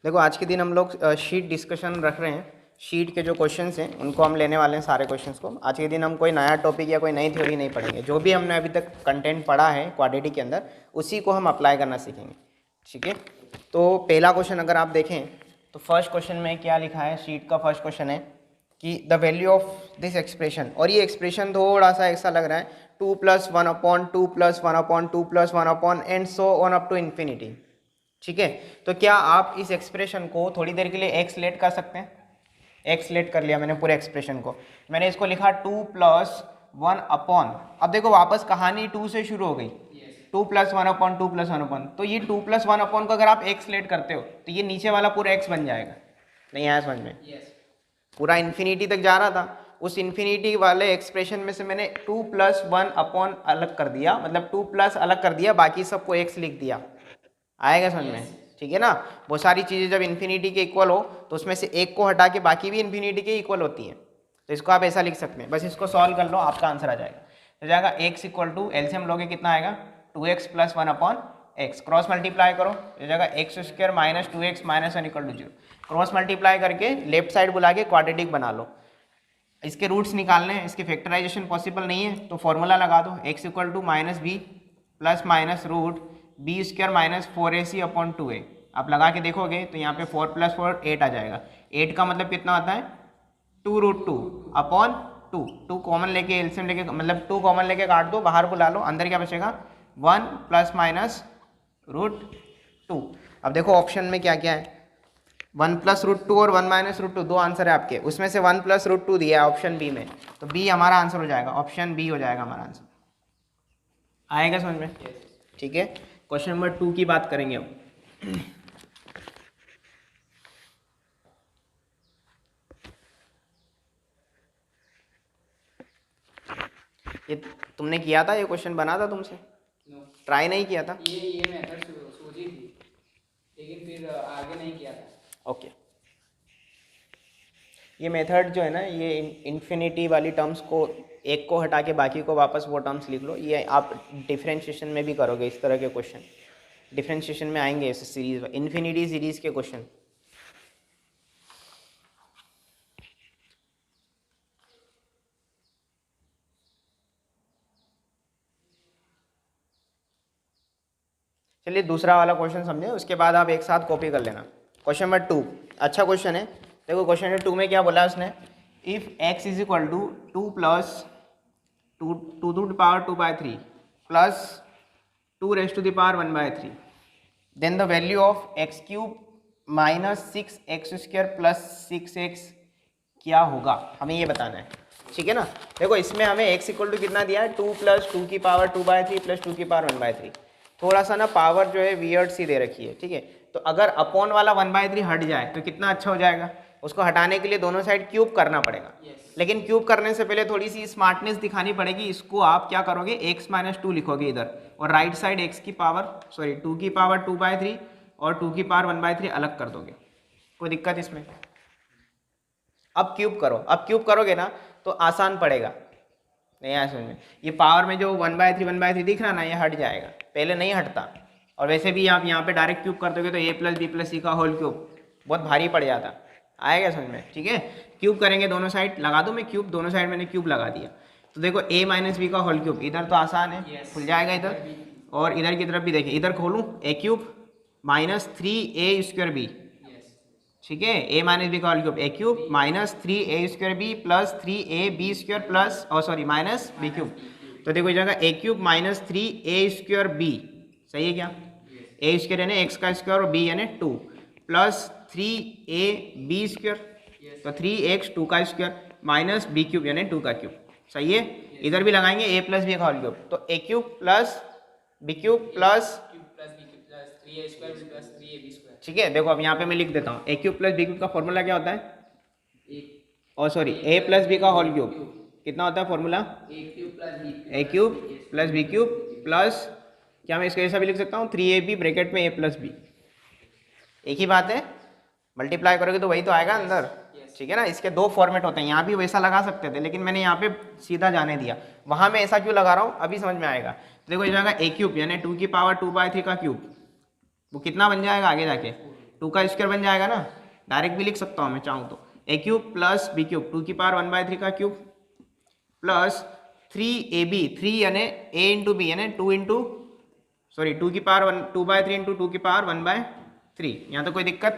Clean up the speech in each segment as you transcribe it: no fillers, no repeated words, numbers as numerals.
देखो आज के दिन हम लोग शीट डिस्कशन रख रहे हैं। शीट के जो क्वेश्चंस हैं उनको हम लेने वाले हैं सारे क्वेश्चंस को। आज के दिन हम कोई नया टॉपिक या कोई नई थ्योरी नहीं पढ़ेंगे। जो भी हमने अभी तक कंटेंट पढ़ा है क्वाड्रेटिक के अंदर उसी को हम अप्लाई करना सीखेंगे। ठीक है, तो पहला क्वेश्चन अगर आप देखें तो फर्स्ट क्वेश्चन में क्या लिखा है, शीट का फर्स्ट क्वेश्चन है कि the value of this expression, और ये एक्सप्रेशन थोड़ा सा ऐसा लग रहा है 2 + 1/2 + 1/2 + 1 and so on up to infinity. ठीक है, तो क्या आप इस एक्सप्रेशन को थोड़ी देर के लिए एक्स लेट कर सकते हैं? एक्स लेट कर लिया मैंने पूरे एक्सप्रेशन को। मैंने इसको लिखा 2 + 1/, अब देखो वापस कहानी 2 से शुरू हो गई। 2 + 1/2 + 1/, तो ये 2 + 1/, को अगर आप एक्स लेट करते हो तो ये नीचे वाला पूरा एक्स बन जाएगा। नहीं आया समझ में? पूरा इन्फिनिटी तक जा रहा था, उस इन्फिनिटी वाले एक्सप्रेशन में से मैंने 2 + 1/, अलग कर दिया, मतलब 2 प्लस अलग कर दिया, बाकी सबको एक्स लिख दिया। आएगा समझ में? ठीक है ना। वो सारी चीज़ें जब इन्फिनिटी के इक्वल हो तो उसमें से एक को हटा के बाकी भी इन्फिनिटी के इक्वल होती हैं। तो इसको आप ऐसा लिख सकते हैं, बस इसको सॉल्व कर लो आपका आंसर आ जाएगा। तो जाएगा x = एलसीएम लोगे कितना आएगा 2x + 1/x, क्रॉस मल्टीप्लाई करो तो जाएगा x² - 2x - 1 = 0। क्रॉस मल्टीप्लाई करके लेफ्ट साइड बुला के क्वाड्रेटिक बना लो। इसके रूट्स निकालने हैं, इसके फैक्टराइजेशन पॉसिबल नहीं है तो फॉर्मूला लगा दो, x = -b ± b² - 4ac/2a। आप लगा के देखोगे तो यहाँ पे 4 + 4 8 आ जाएगा। 8 का मतलब कितना आता है 2√2/2। 2 कॉमन लेके एलसीएम लेके, मतलब 2 कॉमन लेके काट दो, बाहर बुला लो, अंदर क्या बचेगा 1 ± √2। अब देखो ऑप्शन में क्या क्या है, 1 + √2 और 1 - √2, दो आंसर है आपके, उसमें से 1 + √2 दिया है ऑप्शन बी में, तो बी हमारा आंसर हो जाएगा, ऑप्शन बी हो जाएगा हमारा आंसर। आएगा समझ में? ठीक है, क्वेश्चन नंबर 2 की बात करेंगे अब। ये तुमने किया था, ये क्वेश्चन बना था तुमसे? ट्राई नहीं किया था? ये मेथड सोची थी लेकिन फिर आगे नहीं किया था। ओके, ये मेथड जो है ना, ये इन्फिनिटी वाली टर्म्स को एक को हटा के बाकी को वापस वो टर्म्स लिख लो। ये आप डिफरेंशिएशन में भी करोगे, इस तरह के क्वेश्चन डिफरेंशिएशन में आएंगे, इस सीरीज इन्फिनिटी सीरीज के क्वेश्चन। चलिए दूसरा वाला क्वेश्चन समझे, उसके बाद आप एक साथ कॉपी कर लेना। क्वेश्चन नंबर 2 अच्छा क्वेश्चन है। देखो क्वेश्चन नंबर 2 में क्या बोला उसने, if x = 2 + 2^2 plus 2^1/3 then the value of x³ - 6x² + 6x क्या होगा, हमें ये बताना है। ठीक है ना। देखो इसमें हमें x = कितना दिया है 2 + 2^2 + 2^1/3। थोड़ा सा ना पावर जो है वियर्ड सी दे रखी है। ठीक है, तो अगर अपॉन वाला 1/3 हट जाए तो कितना अच्छा हो जाएगा। उसको हटाने के लिए दोनों साइड क्यूब करना पड़ेगा। लेकिन क्यूब करने से पहले थोड़ी सी स्मार्टनेस दिखानी पड़ेगी। इसको आप क्या करोगे, x - 2 लिखोगे इधर, और राइट साइड 2 की पावर 2/3 और 2 की पावर 1/3 अलग कर दोगे। कोई दिक्कत इसमें? अब क्यूब करो, अब क्यूब करोगे ना तो आसान पड़ेगा। नहीं आया समझ में? ये पावर में जो 1/3 दिख रहा ना, ये हट जाएगा, पहले नहीं हटता। और वैसे भी आप यहाँ पे डायरेक्ट क्यूब कर दोगे तो a + b + c का होल क्यूब बहुत भारी पड़ जाता। आएगा समझ में? ठीक है, क्यूब करेंगे दोनों साइड, लगा दो मैं क्यूब, दोनों साइड मैंने क्यूब लगा दिया। तो देखो a - b का होल क्यूब, इधर तो आसान है, खुल जाएगा इधर, और इधर की तरफ भी देखिए, इधर खोलूँ a³ - 3a² b। ठीक है, a - b का whole cube a³ - 3a² b + 3ab² plus -b³। तो देखो इस जगह a³ - 3a² b, सही है क्या? a² यानी x का स्क्वायर और b यानी 2 प्लस 3ab², तो 3x 2 का स्क्वायर माइनस b³ यानी 2 का क्यूब। सही है, इधर भी लगाएंगे a + b का होल क्यूब, तो a³ + b³ plus 3a² + 3ab²। ठीक है, देखो अब यहाँ पे मैं लिख देता हूँ a³ + b³ का फॉर्मूला क्या होता है, और सॉरी a + b का होल क्यूब कितना होता है फॉर्मूला, a³ + b³ प्लस, क्या मैं इसको ऐसा भी लिख सकता हूँ 3ab ब्रैकेट में a + b, एक ही बात है, मल्टीप्लाई करोगे तो वही तो आएगा अंदर। ठीक है ना, इसके दो फॉर्मेट होते हैं, यहाँ भी वैसा लगा सकते थे लेकिन मैंने यहाँ पे सीधा जाने दिया, वहाँ मैं ऐसा क्यों लगा रहा हूँ अभी समझ में आएगा। देखो ये जाएगा a³ यानी 2 की पावर 2/3 का क्यूब, वो कितना बन जाएगा आगे जाके 2 का स्क्वायर बन जाएगा ना, डायरेक्ट भी लिख सकता हूँ मैं चाहूँ तो, ए क्यूब प्लस बी क्यूब 2 की पावर 1/3 का क्यूब प्लस 3ab 3 यानी a इंटू बी यानी 2 की पावर 2/3 इंटू 2 की पावर 1/3। यहाँ तो कोई दिक्कत,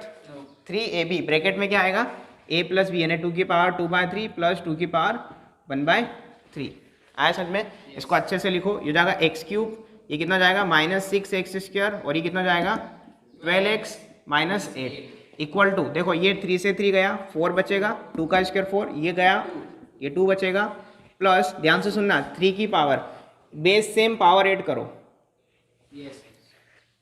3ab ब्रैकेट में क्या आएगा, a प्लस बी यानी 2 की पावर 2/3 प्लस 2 की पावर 1/3। आया समझ में? इसको अच्छे से लिखो, ये जाएगा एक्स क्यूब, ये कितना जाएगा -6x², और ये कितना जाएगा 12x - 8 इक्वल टू, देखो ये 3 से 3 गया, 4 बचेगा, 2 का स्क्वायर 4, ये गया, ये 2 बचेगा, प्लस ध्यान से सुनना 3 की power base same power add करो, यस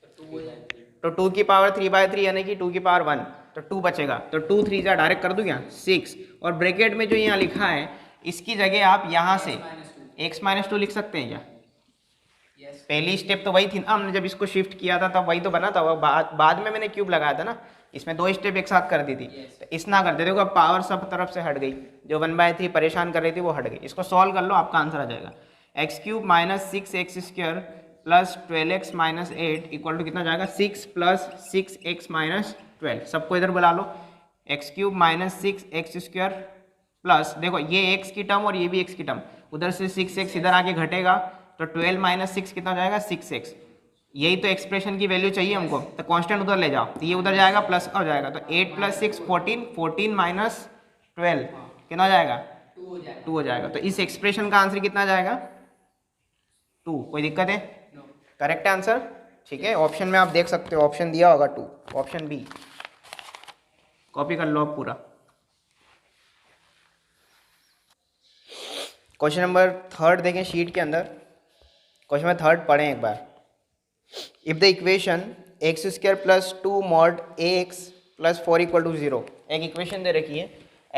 तो 2 हो जाएगा, तो 2 की पावर 3/3 यानी कि 2 की पावर 1, तो 2 बचेगा, तो 2 3 जा डायरेक्ट कर दूँ क्या 6, और ब्रैकेट में जो यहाँ लिखा है इसकी जगह आप यहाँ से x - 2 लिख सकते हैं क्या? यस पहली स्टेप तो वही थी ना, हमने जब इसको शिफ्ट किया था तब वही तो बना था, वो बाद में मैंने क्यूब लगाया था ना, इसमें 2 स्टेप एक साथ कर दी थी, तो इस ना करते, देखो अब पावर सब तरफ से हट गई, जो 1/3 परेशान कर रही थी वो हट गई। इसको सॉल्व कर लो, आपका आंसर आ जाएगा x³ - 6x² plus 12x - 8 equal to कितना जाएगा 6 प्लस 6x - 12। सबको इधर बुला लो, x³ - 6x² प्लस, देखो ये x की टर्म और ये भी x की टर्म, उधर से 6x इधर आके घटेगा, तो 12 - 6 कितना जाएगा 6x। यही तो एक्सप्रेशन की वैल्यू चाहिए हमको, तो कांस्टेंट उधर ले जाओ, तो ये उधर जाएगा प्लस हो जाएगा, तो 8 + 6 14, 14 - 12 कितना हो जाएगा 2 हो जाएगा, 2 हो जाएगा। तो इस एक्सप्रेशन का आंसर कितना जाएगा 2। कोई दिक्कत है? नो करेक्ट आंसर, ठीक है। ऑप्शन में आप देख सकते हो, ऑप्शन दिया होगा 2, ऑप्शन बी, कॉपी कर लो आप पूरा। क्वेश्चन नंबर 3 देखें शीट के अंदर, क्वेश्चन नंबर 3 पढ़ें एक बार। If the equation x² plus 2 mod ax plus 4 equal to 0, एक इक्वेशन दे रखी है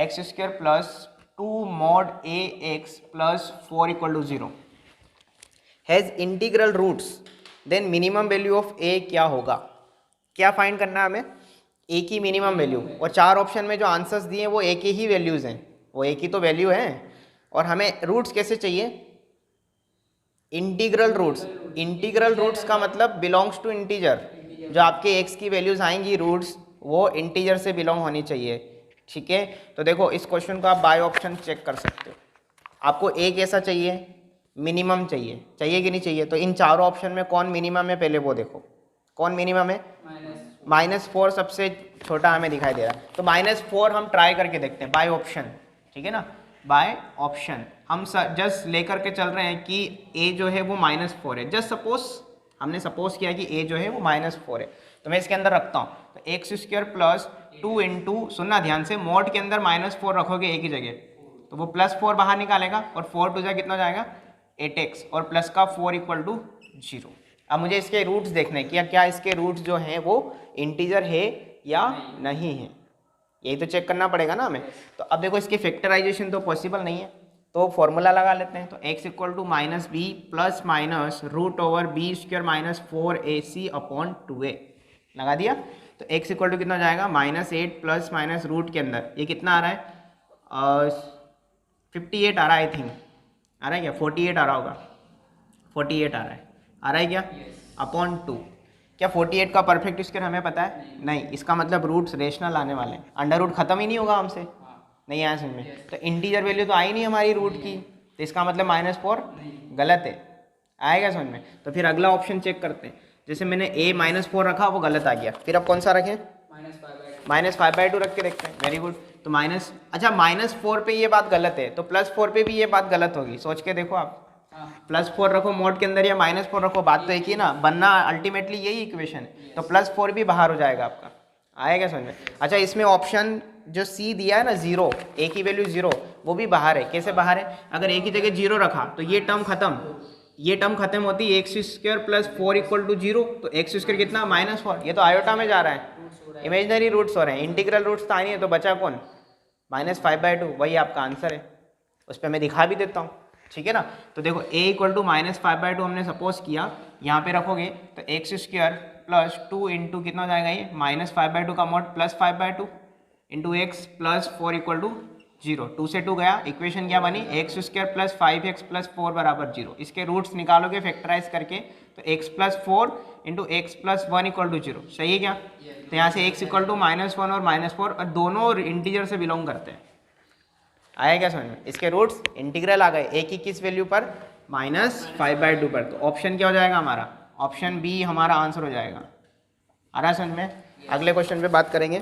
x² plus 2 mod ax plus 4 equal to 0 has integral roots, then minimum value of a क्या होगा? क्या फाइंड करना है हमें? a की मिनिमम वैल्यू, और 4 ऑप्शन में जो आंसर्स दिए हैं वो a की ही वैल्यूज़ हैं, वो a की तो वैल्यू है, और हमें रूट्स कैसे चाहिए? Integral roots. इंटीग्रल रूट्स का मतलब बिलोंग्स टू इंटीजर, जो आपके x की वैल्यूज आएंगी रूट्स वो इंटीजर से बिलोंग होनी चाहिए, ठीक है। तो देखो इस क्वेश्चन को आप बाय ऑप्शन चेक कर सकते हो, आपको a कैसा चाहिए? मिनिमम चाहिए, चाहिए कि नहीं चाहिए? तो इन चारों ऑप्शन में कौन मिनिमम है पहले वो देखो, कौन मिनिमम है? -4 सबसे छोटा हमें दिखाई दे रहा है, तो -4 हम ट्राई करके देखते हैं बाय ऑप्शन, ठीक है ना। बाय ऑप्शन हम जस्ट लेकर के चल रहे हैं कि a जो है वो -4 है, जस्ट सपोज हमने सपोज किया कि a जो है वो -4 है, तो मैं इसके अंदर रखता हूँ, तो x² प्लस 2 इंटू, सुनना ध्यान से, मोड के अंदर -4 रखोगे a की जगह, तो वो +4 बाहर निकालेगा, और 4 टू जा कितना जाएगा 8x, और प्लस का 4 इक्वल टू 0। अब मुझे इसके रूट्स देखने कि क्या इसके रूट्स जो हैं वो इंटीजर है या नहीं है, यही तो चेक करना पड़ेगा ना हमें। तो अब देखो इसकी फैक्टराइजेशन तो पॉसिबल नहीं है, तो फॉर्मूला लगा लेते हैं, तो x equal to -b plus minus √b² - 4ac upon 2a लगा दिया, तो x इक्वल टू कितना जाएगा -8 प्लस माइनस रूट के अंदर ये कितना आ रहा है 58 आ रहा है, आई थिंक आ रहा है क्या 48 आ रहा होगा, 48 आ रहा है क्या अपॉन 2। क्या 48 का परफेक्ट स्क्वायर हमें पता है? नहीं, इसका मतलब रूट्स रेशनल आने वाले हैं, अंडर रूट खत्म ही नहीं होगा हमसे, नहीं आया समझ में, तो इंटीजर वैल्यू तो आई नहीं हमारी रूट की, तो इसका मतलब -4 गलत है, आएगा समझ में। तो फिर अगला ऑप्शन चेक करते हैं, जैसे मैंने a -4 रखा वो गलत आ गया, फिर अब कौन सा रखें? -5/2 रख के देखते हैं, वेरी गुड। तो अच्छा -4 पे ये बात गलत है, तो +4 पे भी ये बात गलत होगी, सोच के देखो आप, +4 रखो मोड के अंदर या -4 रखो, बात तो एक ही ना, बनना अल्टीमेटली यही इक्वेशन है, तो +4 भी बाहर हो जाएगा आपका, आएगा समझ में। अच्छा इसमें ऑप्शन जो सी दिया है ना 0, a की वैल्यू 0, वो भी बाहर है, कैसे बाहर है? अगर a की जगह 0 रखा तो ये टर्म खत्म, ये टर्म खत्म होती है x² प्लस 4 इक्वल टू 0, तो x² कितना -4, ये तो आयोटा में जा रहा है, इमेजनरी रूट्स हो रहे हैं, इंटीग्रल रूट्स तो नहीं है, तो बचा कौन -5/2, वही आपका आंसर है, उस पर मैं दिखा भी देता हूँ, ठीक है ना। तो देखो a इक्वल टू -5/2 हमने सपोज किया, यहाँ पे रखोगे तो x² प्लस 2 इंटू कितना हो जाएगा ये -5/2 का mod +5/2 into x plus 4 equal to zero, 2 से 2 गया, इक्वेशन क्या बनी, x square plus 5x plus 4 बराबर जीरो। इसके रूट्स निकालोगे फैक्टराइज करके तो x plus 4 into x plus 1 equal to zero. सही है क्या? तो यहाँ से x इक्वल टू -1 और -4 और दोनों इंटीजर से बिलोंग करते हैं। आया क्या समझ में? इसके रूट्स इंटीग्रल आ गए, a की किस वैल्यू पर, -5/2 पर। तो ऑप्शन क्या हो जाएगा हमारा, ऑप्शन बी हमारा आंसर हो जाएगा। आ रहा है समझ में? अगले क्वेश्चन पे बात करेंगे,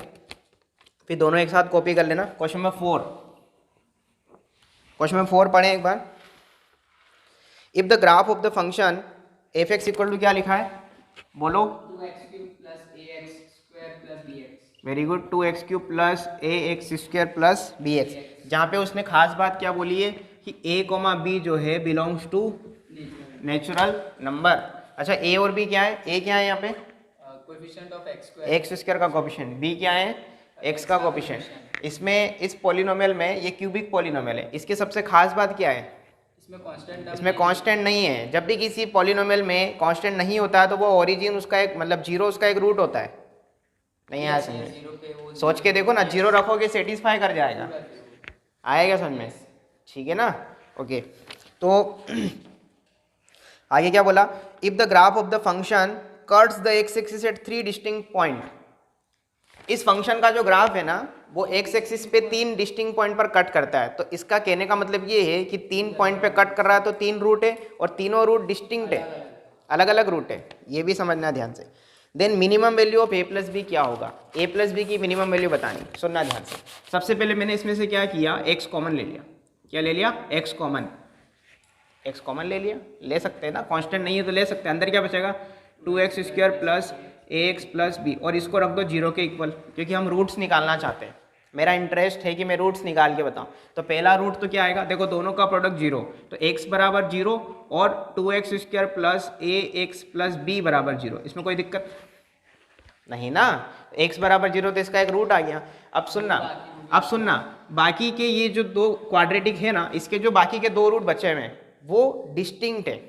फिर दोनों एक साथ कॉपी कर लेना। क्वेश्चन नंबर 4, क्वेश्चन नंबर 4 पढ़ें एक बार। If the graph of the function F X equal to क्या लिखा है, बोलो। 2x³ plus ax square plus bx। Very good, 2x³ plus ax square plus bx। जहाँ पे उसने खास बात क्या बोली है कि a, b जो है बिलोंग्स टू नेचुरल नंबर। अच्छा a और b क्या है, a क्या है यहाँ पे, coefficient of x square, x square का कोफिशिएंट, b क्या है, x का कोफिशिएंट। इसमें इस पॉलिनोमियल में ये क्यूबिक पॉलिनोमियल है, इसकी सबसे खास बात क्या है, इसमें कांस्टेंट नहीं है। जब भी किसी पॉलिनोमियल में कांस्टेंट नहीं होता है तो वो ओरिजिन उसका एक मतलब जीरो उसका एक रूट होता है। नहीं आया समझ, सोच के देखो ना, जीरो रखोगे सेटिस्फाई कर जाएगा। आएगा समझ में? ठीक है ना, ओके। तो आगे क्या बोला, if the graph of the function cuts the x axis at 3 distinct point. इस फंक्शन का जो ग्राफ है ना वो एक्स एक्सिस पे 3 डिस्टिंक्ट पॉइंट पर कट करता है। तो इसका कहने का मतलब ये है कि 3 पॉइंट पे कट कर रहा है तो 3 रूट है और तीनों रूट डिस्टिंक्ट है, अलग अलग रूट है, ये भी समझना ध्यान से। Then minimum value of a plus b क्या होगा, a प्लस बी की मिनिमम वैल्यू बतानी, सुनना ध्यान से। सबसे पहले मैंने इसमें से क्या किया, x कॉमन ले लिया। क्या ले लिया, x कॉमन, x कॉमन ले लिया, ले सकते हैं ना, कांस्टेंट नहीं है तो ले सकते हैं। अंदर क्या बचेगा, 2x square plus ax plus b, और इसको रख दो जीरो के इक्वल, क्योंकि हम रूट्स निकालना चाहते हैं। मेरा इंटरेस्ट है कि मैं रूट्स निकाल के बताऊं। तो पहला रूट तो क्या आएगा, देखो दोनों का प्रोडक्ट जीरो, तो x बराबर जीरो और 2x square plus ax plus b बराबर जीरो। इसमें कोई दिक्कत नहीं ना, x बराबर जीरो तो इसका एक रूट आ गया। अब सुनना, बाकी के ये जो दो क्वाड्रेटिक है ना, इसके जो बाकी के दो रूट बचे हुए हैं वो डिस्टिंक्ट है।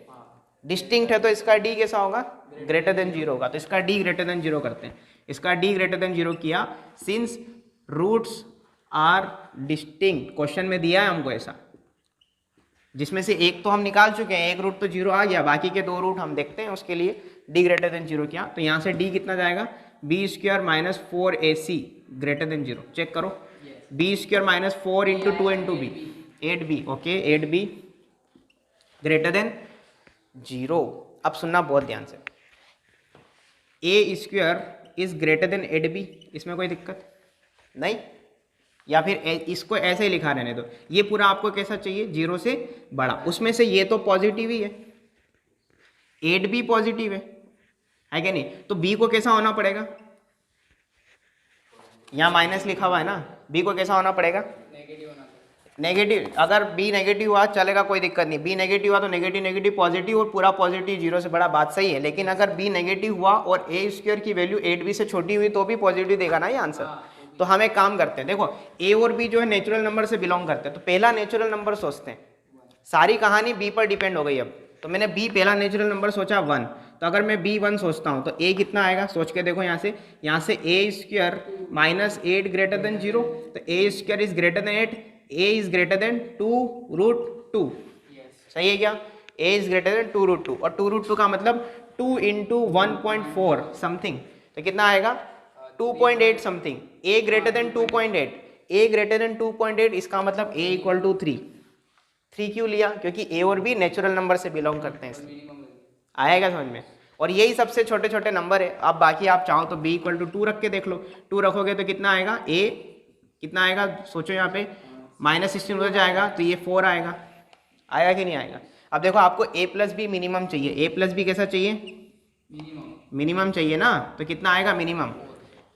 डिस्टिंक्ट है तो इसका d कैसा होगा, ग्रेटर देन जीरो होगा। तो इसका d ग्रेटर देन जीरो करते हैं। इसका d ग्रेटर देन जीरो किया, since roots are distinct, question में दिया है हमको ऐसा, जिसमें से एक तो हम निकाल चुके हैं, एक रूट तो जीरो आ गया, बाकी के दो रूट हम देखते हैं। उसके लिए d ग्रेटर देन जीरो किया, तो यहाँ से d कितना जाएगा, B square minus 4ac greater than zero. Check करो, B square minus 4 into 2 into B, 8b, okay 8b greater than zero. अब सुनना बहुत ध्यान से, A square is greater than 8b, इसमें कोई दिक्कत नहीं, या फिर इसको ऐसे ही लिखा रहने दो। ये पूरा आपको कैसा चाहिए, जीरो से बड़ा, उसमें से ये तो पॉजिटिव ही है, 8b पॉजिटिव है क्या नहीं, तो b को कैसा होना पड़ेगा, यहाँ माइनस लिखा हुआ है ना, b को कैसा होना पड़ेगा, नेगेटिव। अगर b नेगेटिव हुआ चलेगा, कोई दिक्कत नहीं, b नेगेटिव हुआ तो नेगेटिव नेगेटिव पॉजिटिव और पूरा पॉजिटिव जीरो से बड़ा, बात सही है। लेकिन अगर b नेगेटिव हुआ और a स्क्वायर की वैल्यू 8b से छोटी हुई तो भी पॉजिटिव देगा ना ये आंसर। तो हम एक काम करते हैं, देखो a और b जो है नेचुरल नंबर से बिलोंग करते हैं, तो पहला नेचुरल नंबर सोचते हैं। सारी कहानी b पर डिपेंड हो गई। अब तो मैंने b पहला नेचुरल नंबर सोचा 1, तो अगर मैं b 1 सोचता हूँ तो a कितना आएगा, सोच के देखो यहाँ से a square minus 8 greater than zero, तो a square is greater then 8, a is greater then 2√2। सही है क्या, a इज ग्रेटर देन 2√2, और 2√2 का मतलब 2 इंटू 1.4 समथिंग, तो कितना आएगा 2.8 something. a greater than 2.8, a greater than 2.8, इसका मतलब a इक्वल टू 3। 3 क्यों लिया, क्योंकि a और b नेचुरल नंबर से बिलोंग करते हैं। आएगा समझ में, और यही सबसे छोटे छोटे नंबर है। अब बाकी आप चाहो तो b इक्वल टू 2 रख के देख लो, 2 रखोगे तो कितना आएगा, a कितना आएगा, सोचो यहाँ पे -16 हो जाएगा तो ये 4 आएगा। आएगा कि नहीं आएगा। अब देखो आपको a प्लस बी मिनिमम चाहिए, a प्लस बी कैसा चाहिए, मिनिमम चाहिए ना, तो कितना आएगा मिनिमम,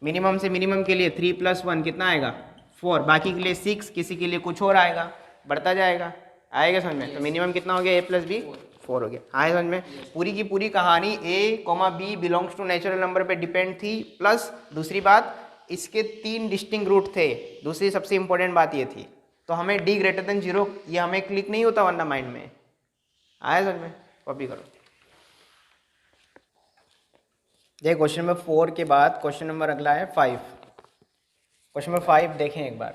मिनिमम से मिनिमम के लिए 3 + 1 कितना आएगा 4, बाकी के लिए 6, किसी के लिए कुछ और आएगा, बढ़ता जाएगा। आएगा समझ में, तो मिनिमम कितना हो गया, a प्लस बी 4 हो गया। आए समझ में, पूरी की पूरी कहानी a, b belongs to natural number पे डिपेंड थी, प्लस दूसरी बात इसके 3 डिस्टिंक्ट रूट थे। दूसरी सबसे इंपॉर्टेंट बात ये थी, तो हमें d ग्रेटर देन जीरो ये हमें क्लिक नहीं होता वरना माइंड में। आया समझ में, कॉपी करो। देखिए क्वेश्चन नंबर 4 के बाद क्वेश्चन नंबर अगला है 5। क्वेश्चन नंबर 5 देखें एक बार,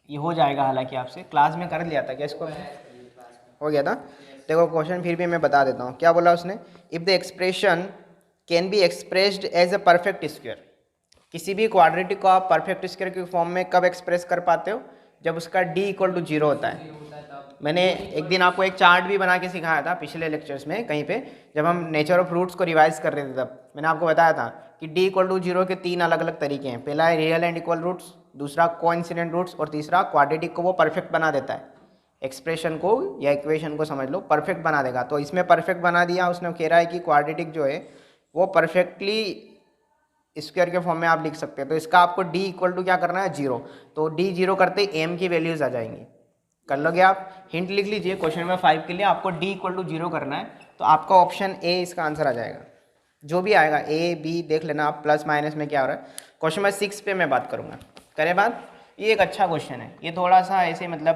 ये हो जाएगा, हालांकि आपसे क्लास में कर लिया था क्या इसको? हो गया था। देखो क्वेश्चन फिर भी मैं बता देता हूँ, क्या बोला उसने, if the expression can be expressed as a perfect square, किसी भी क्वाड्रेटिक को आप परफेक्ट स्क्वायर के फॉर्म में कब एक्सप्रेस कर पाते हो? जब उसका d इक्वल टू 0 होता है। मैंने एक दिन आपको एक चार्ट भी बना के सिखाया था पिछले लेक्चर्स में कहीं पे, जब हम नेचर ऑफ रूट्स को रिवाइज कर रहे थे, तब मैंने आपको बताया था कि d इक्वल टू 0 के 3 अलग अलग तरीके हैं। पहला है रियल एंड इक्वल रूट्स, दूसरा कोइंसिडेंट रूट्स, और तीसरा क्वाड्रेटिक को वो परफेक्ट बना देता है, एक्सप्रेशन को या इक्वेशन को समझ लो परफेक्ट बना देगा। तो इसमें परफेक्ट बना दिया उसने, कह रहा है कि क्वाड्रेटिक जो है वो परफेक्टली स्क्वायर के फॉर्म में आप लिख सकते हैं। तो इसका आपको d इक्वल टू क्या करना है? 0। तो d 0 करते ही m की वैल्यूज आ जाएंगी। कर लोगे आप? हिंट लिख लीजिए, क्वेश्चन नंबर 5 के लिए आपको d इक्वल टू 0 करना है, तो आपका ऑप्शन ए इसका आंसर आ जाएगा। जो भी आएगा ए बी देख लेना आप, प्लस माइनस में क्या हो रहा है। क्वेश्चन नंबर 6 पे मैं बात करूँगा। करे बात? ये एक अच्छा क्वेश्चन है, ये थोड़ा सा ऐसे मतलब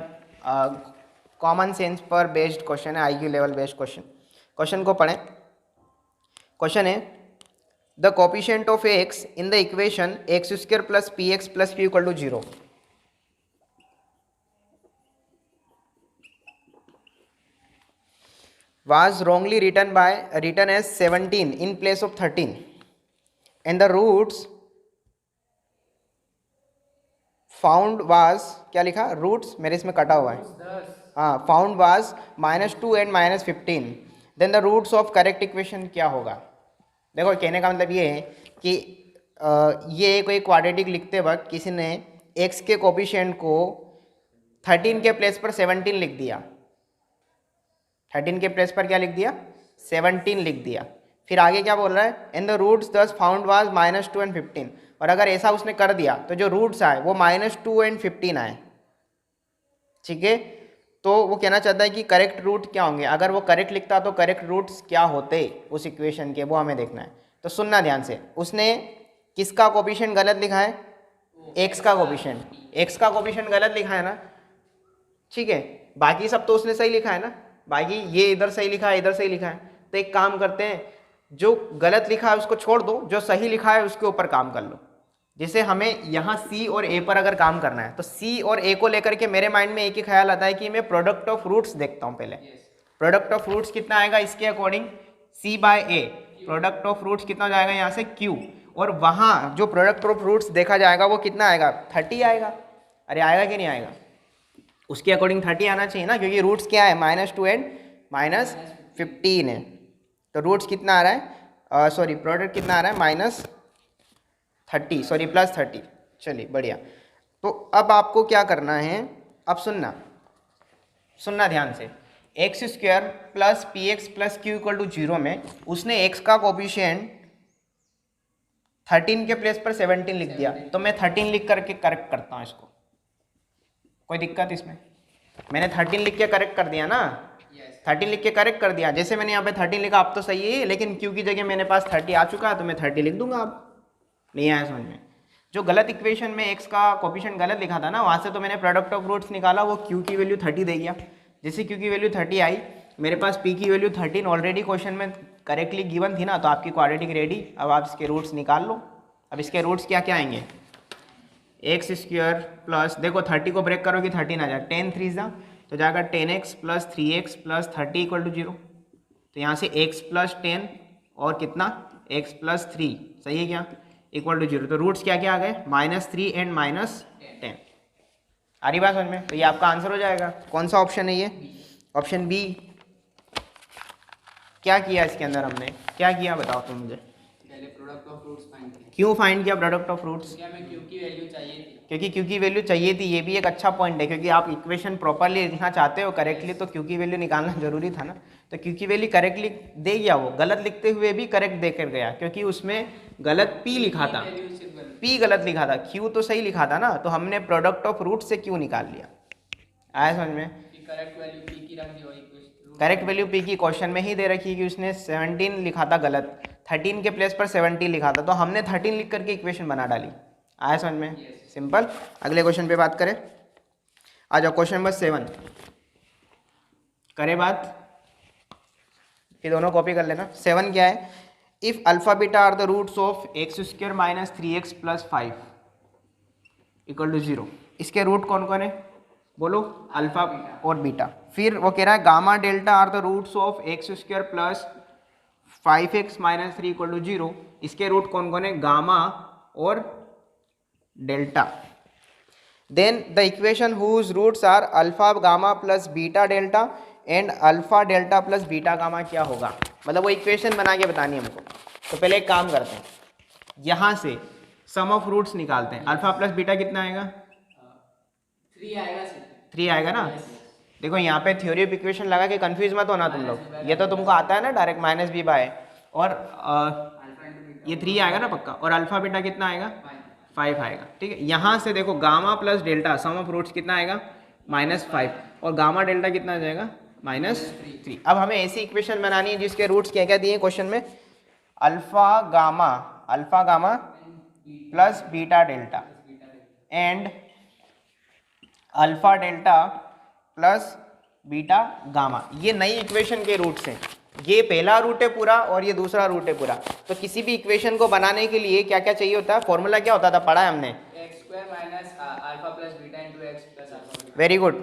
कॉमन सेंस पर बेस्ड क्वेश्चन है, IQ level based question. Question को पढ़ें। क्वेश्चन है the coefficient of x in the equation x square plus p x plus q equal to 0 was wrongly written as 17 in place of 13 and the roots found was, क्या लिखा? Roots मेरे इसमें कटा हुआ है, हाँ, found was -2 and -15, then the roots of correct equation क्या होगा? देखो कहने का मतलब ये है कि ये कोई क्वाड्रेटिक लिखते वक्त किसी ने x के कोफिशिएंट को 13 के प्लेस पर 17 लिख दिया, 13 के प्लेस पर क्या लिख दिया? 17 लिख दिया। फिर आगे क्या बोल रहा है? इन द रूट्स दस फाउंड वाज -2 एंड 15, और अगर ऐसा उसने कर दिया तो जो रूट्स आए वो -2 एंड 15 आए, ठीक है। तो वो कहना चाहता है कि करेक्ट रूट क्या होंगे। अगर वो करेक्ट लिखता तो करेक्ट रूट्स क्या होते उस इक्वेशन के, वो हमें देखना है। तो सुनना ध्यान से, उसने किसका कोफिशिएंट गलत लिखा है? x का कोफिशिएंट, x का कोफिशिएंट गलत लिखा है ना, ठीक है। बाकी सब तो उसने सही लिखा है ना, बाकी ये इधर सही लिखा है, इधर सही लिखा है। तो एक काम करते हैं, जो गलत लिखा है उसको छोड़ दो, जो सही लिखा है उसके ऊपर काम कर लो। जैसे हमें यहाँ C और A पर अगर काम करना है तो C और A को लेकर के मेरे माइंड में एक ही ख्याल आता है कि मैं प्रोडक्ट ऑफ रूट्स देखता हूँ पहले। प्रोडक्ट ऑफ रूट्स कितना आएगा इसके according? C by A, product of roots कितना हो जाएगा यहाँ से? Q, और वहाँ जो प्रोडक्ट ऑफ रूट्स देखा जाएगा वो कितना आएगा? 30 आएगा। अरे आएगा कि नहीं आएगा? उसके अकॉर्डिंग 30 आना चाहिए ना, क्योंकि रूट्स क्या है? -2 एंड -15 है। तो रूट्स कितना आ रहा है? सॉरी, प्रोडक्ट कितना आ रहा है? -30, सॉरी +30। चलिए बढ़िया। तो अब आपको क्या करना है? अब सुनना ध्यान से, x square plus p x plus q equal to 0 में उसने x का कोफिशिएंट 13 के प्लेस पर 17 लिख दिया, तो मैं 13 लिख करके करेक्ट करता हूँ इसको। कोई दिक्कत इसमें? मैंने 13 लिख के करेक्ट कर दिया ना, 13 लिख के करेक्ट कर दिया। जैसे मैंने यहाँ पे 13 लिखा, अब तो सही है, लेकिन क्यू की जगह मेरे पास 30 आ चुका है तो मैं 30 लिख दूंगा। अब नहीं आया समझ में? जो गलत इक्वेशन में x का कोफिशिएंट गलत लिखा था ना, वहाँ से तो मैंने प्रोडक्ट ऑफ रूट्स निकाला, वो q की वैल्यू 30 दे गया। जैसे q की वैल्यू 30 आई, मेरे पास p की वैल्यू 13 ऑलरेडी क्वेश्चन में करेक्टली गिवन थी ना, तो आपकी क्वाड्रेटिक रेडी। अब आप इसके रूट्स निकाल लो। अब इसके रूट्स क्या क्या आएंगे? एक्स स्क्वायर प्लस, देखो 30 को ब्रेक करोगे 13 आ जाए, 10 3 जा तो जाएगा 10x plus 3x plus 30 equal to 0। तो यहाँ से x प्लस 10 और कितना? x प्लस 3, सही है क्या? Equal to 0। तो रूट्स क्या क्या आ गए? -3 एंड -10। आ रही बात समझ में? तो ये आपका आंसर हो जाएगा। कौन सा ऑप्शन है ये? Option b. क्या किया इसके अंदर हमने? क्या किया बताओ तुम मुझे। पहले प्रोडक्ट ऑफ रूट्स फाइंड किया। क्यों फाइंड किया प्रोडक्ट ऑफ रूट्स? क्या हमें क्यू की वैल्यू चाहिए थी। क्योंकि क्यू की वैल्यू चाहिए थी। ये भी एक अच्छा पॉइंट है, क्योंकि आप इक्वेशन प्रॉपरली लिखना चाहते हो करेक्टली, तो क्यू की वैल्यू निकालना जरूरी था ना। तो क्यू की वैल्यू करेक्टली दे गया, वो गलत लिखते हुए भी करेक्ट देकर गया, क्योंकि उसमें गलत p लिखा था, p गलत लिखा था, q तो सही लिखा था ना। तो हमने प्रोडक्ट ऑफ रूट से q निकाल लिया। आया समझ में? करेक्ट वैल्यू p की रख दी, करेक्ट वैल्यू p की क्वेश्चन में ही दे रखी है कि उसने 17 लिखा था गलत, 13 के प्लेस पर 17 लिखा था, तो हमने 13 लिख करके इक्वेशन बना डाली। आया समझ में? सिंपल। अगले क्वेश्चन पे बात करें। आ जाओ क्वेश्चन नंबर 7 करें बात, फिर दोनों कॉपी कर लेना। 7 क्या है? If alpha beta are the roots of x square minus 3x plus 5 equal to 0। इसके रूट कौन कौन है बोलो, अल्फा और बीटा। फिर वो कह रहा है gamma delta are the roots of x square plus 5x minus 3 equal to 0। इसके रूट कौन कौन है, गामा और delta. Then the equation whose roots are alpha gamma plus beta delta and alpha delta plus beta gamma क्या होगा, मतलब वो equation बना के बतानी है हमको। तो पहले एक काम करते हैं, यहाँ से सम ऑफ रूट्स निकालते हैं। अल्फा प्लस बीटा कितना आएगा, 3 आएगा सर। 3 आएगा ना। देखो यहाँ पे थ्योरी ऑफ इक्वेशन लगा के कंफ्यूज मत होना तुम लोग, ये तो तुमको आता है ना डायरेक्ट माइनस बी बाय, और ये 3 आएगा ना पक्का, और अल्फा बीटा कितना आएगा, 5 आएगा। ठीक है, यहाँ से देखो gamma plus delta sum of roots कितना आएगा, -5, और गामा डेल्टा कितना आ जाएगा, -3। अब हमें ऐसी इक्वेशन बनानी है जिसके रूट्स क्या क्या दिए क्वेश्चन में, alpha gamma plus beta delta and alpha delta plus beta gamma. ये नई इक्वेशन के रूट्स हैं, ये पहला रूट है पूरा और ये दूसरा रूट है पूरा। तो किसी भी इक्वेशन को बनाने के लिए क्या क्या चाहिए होता है, फॉर्मूला क्या होता था, पढ़ा है हमने, x square minus alpha plus beta into x plus alpha. Very good.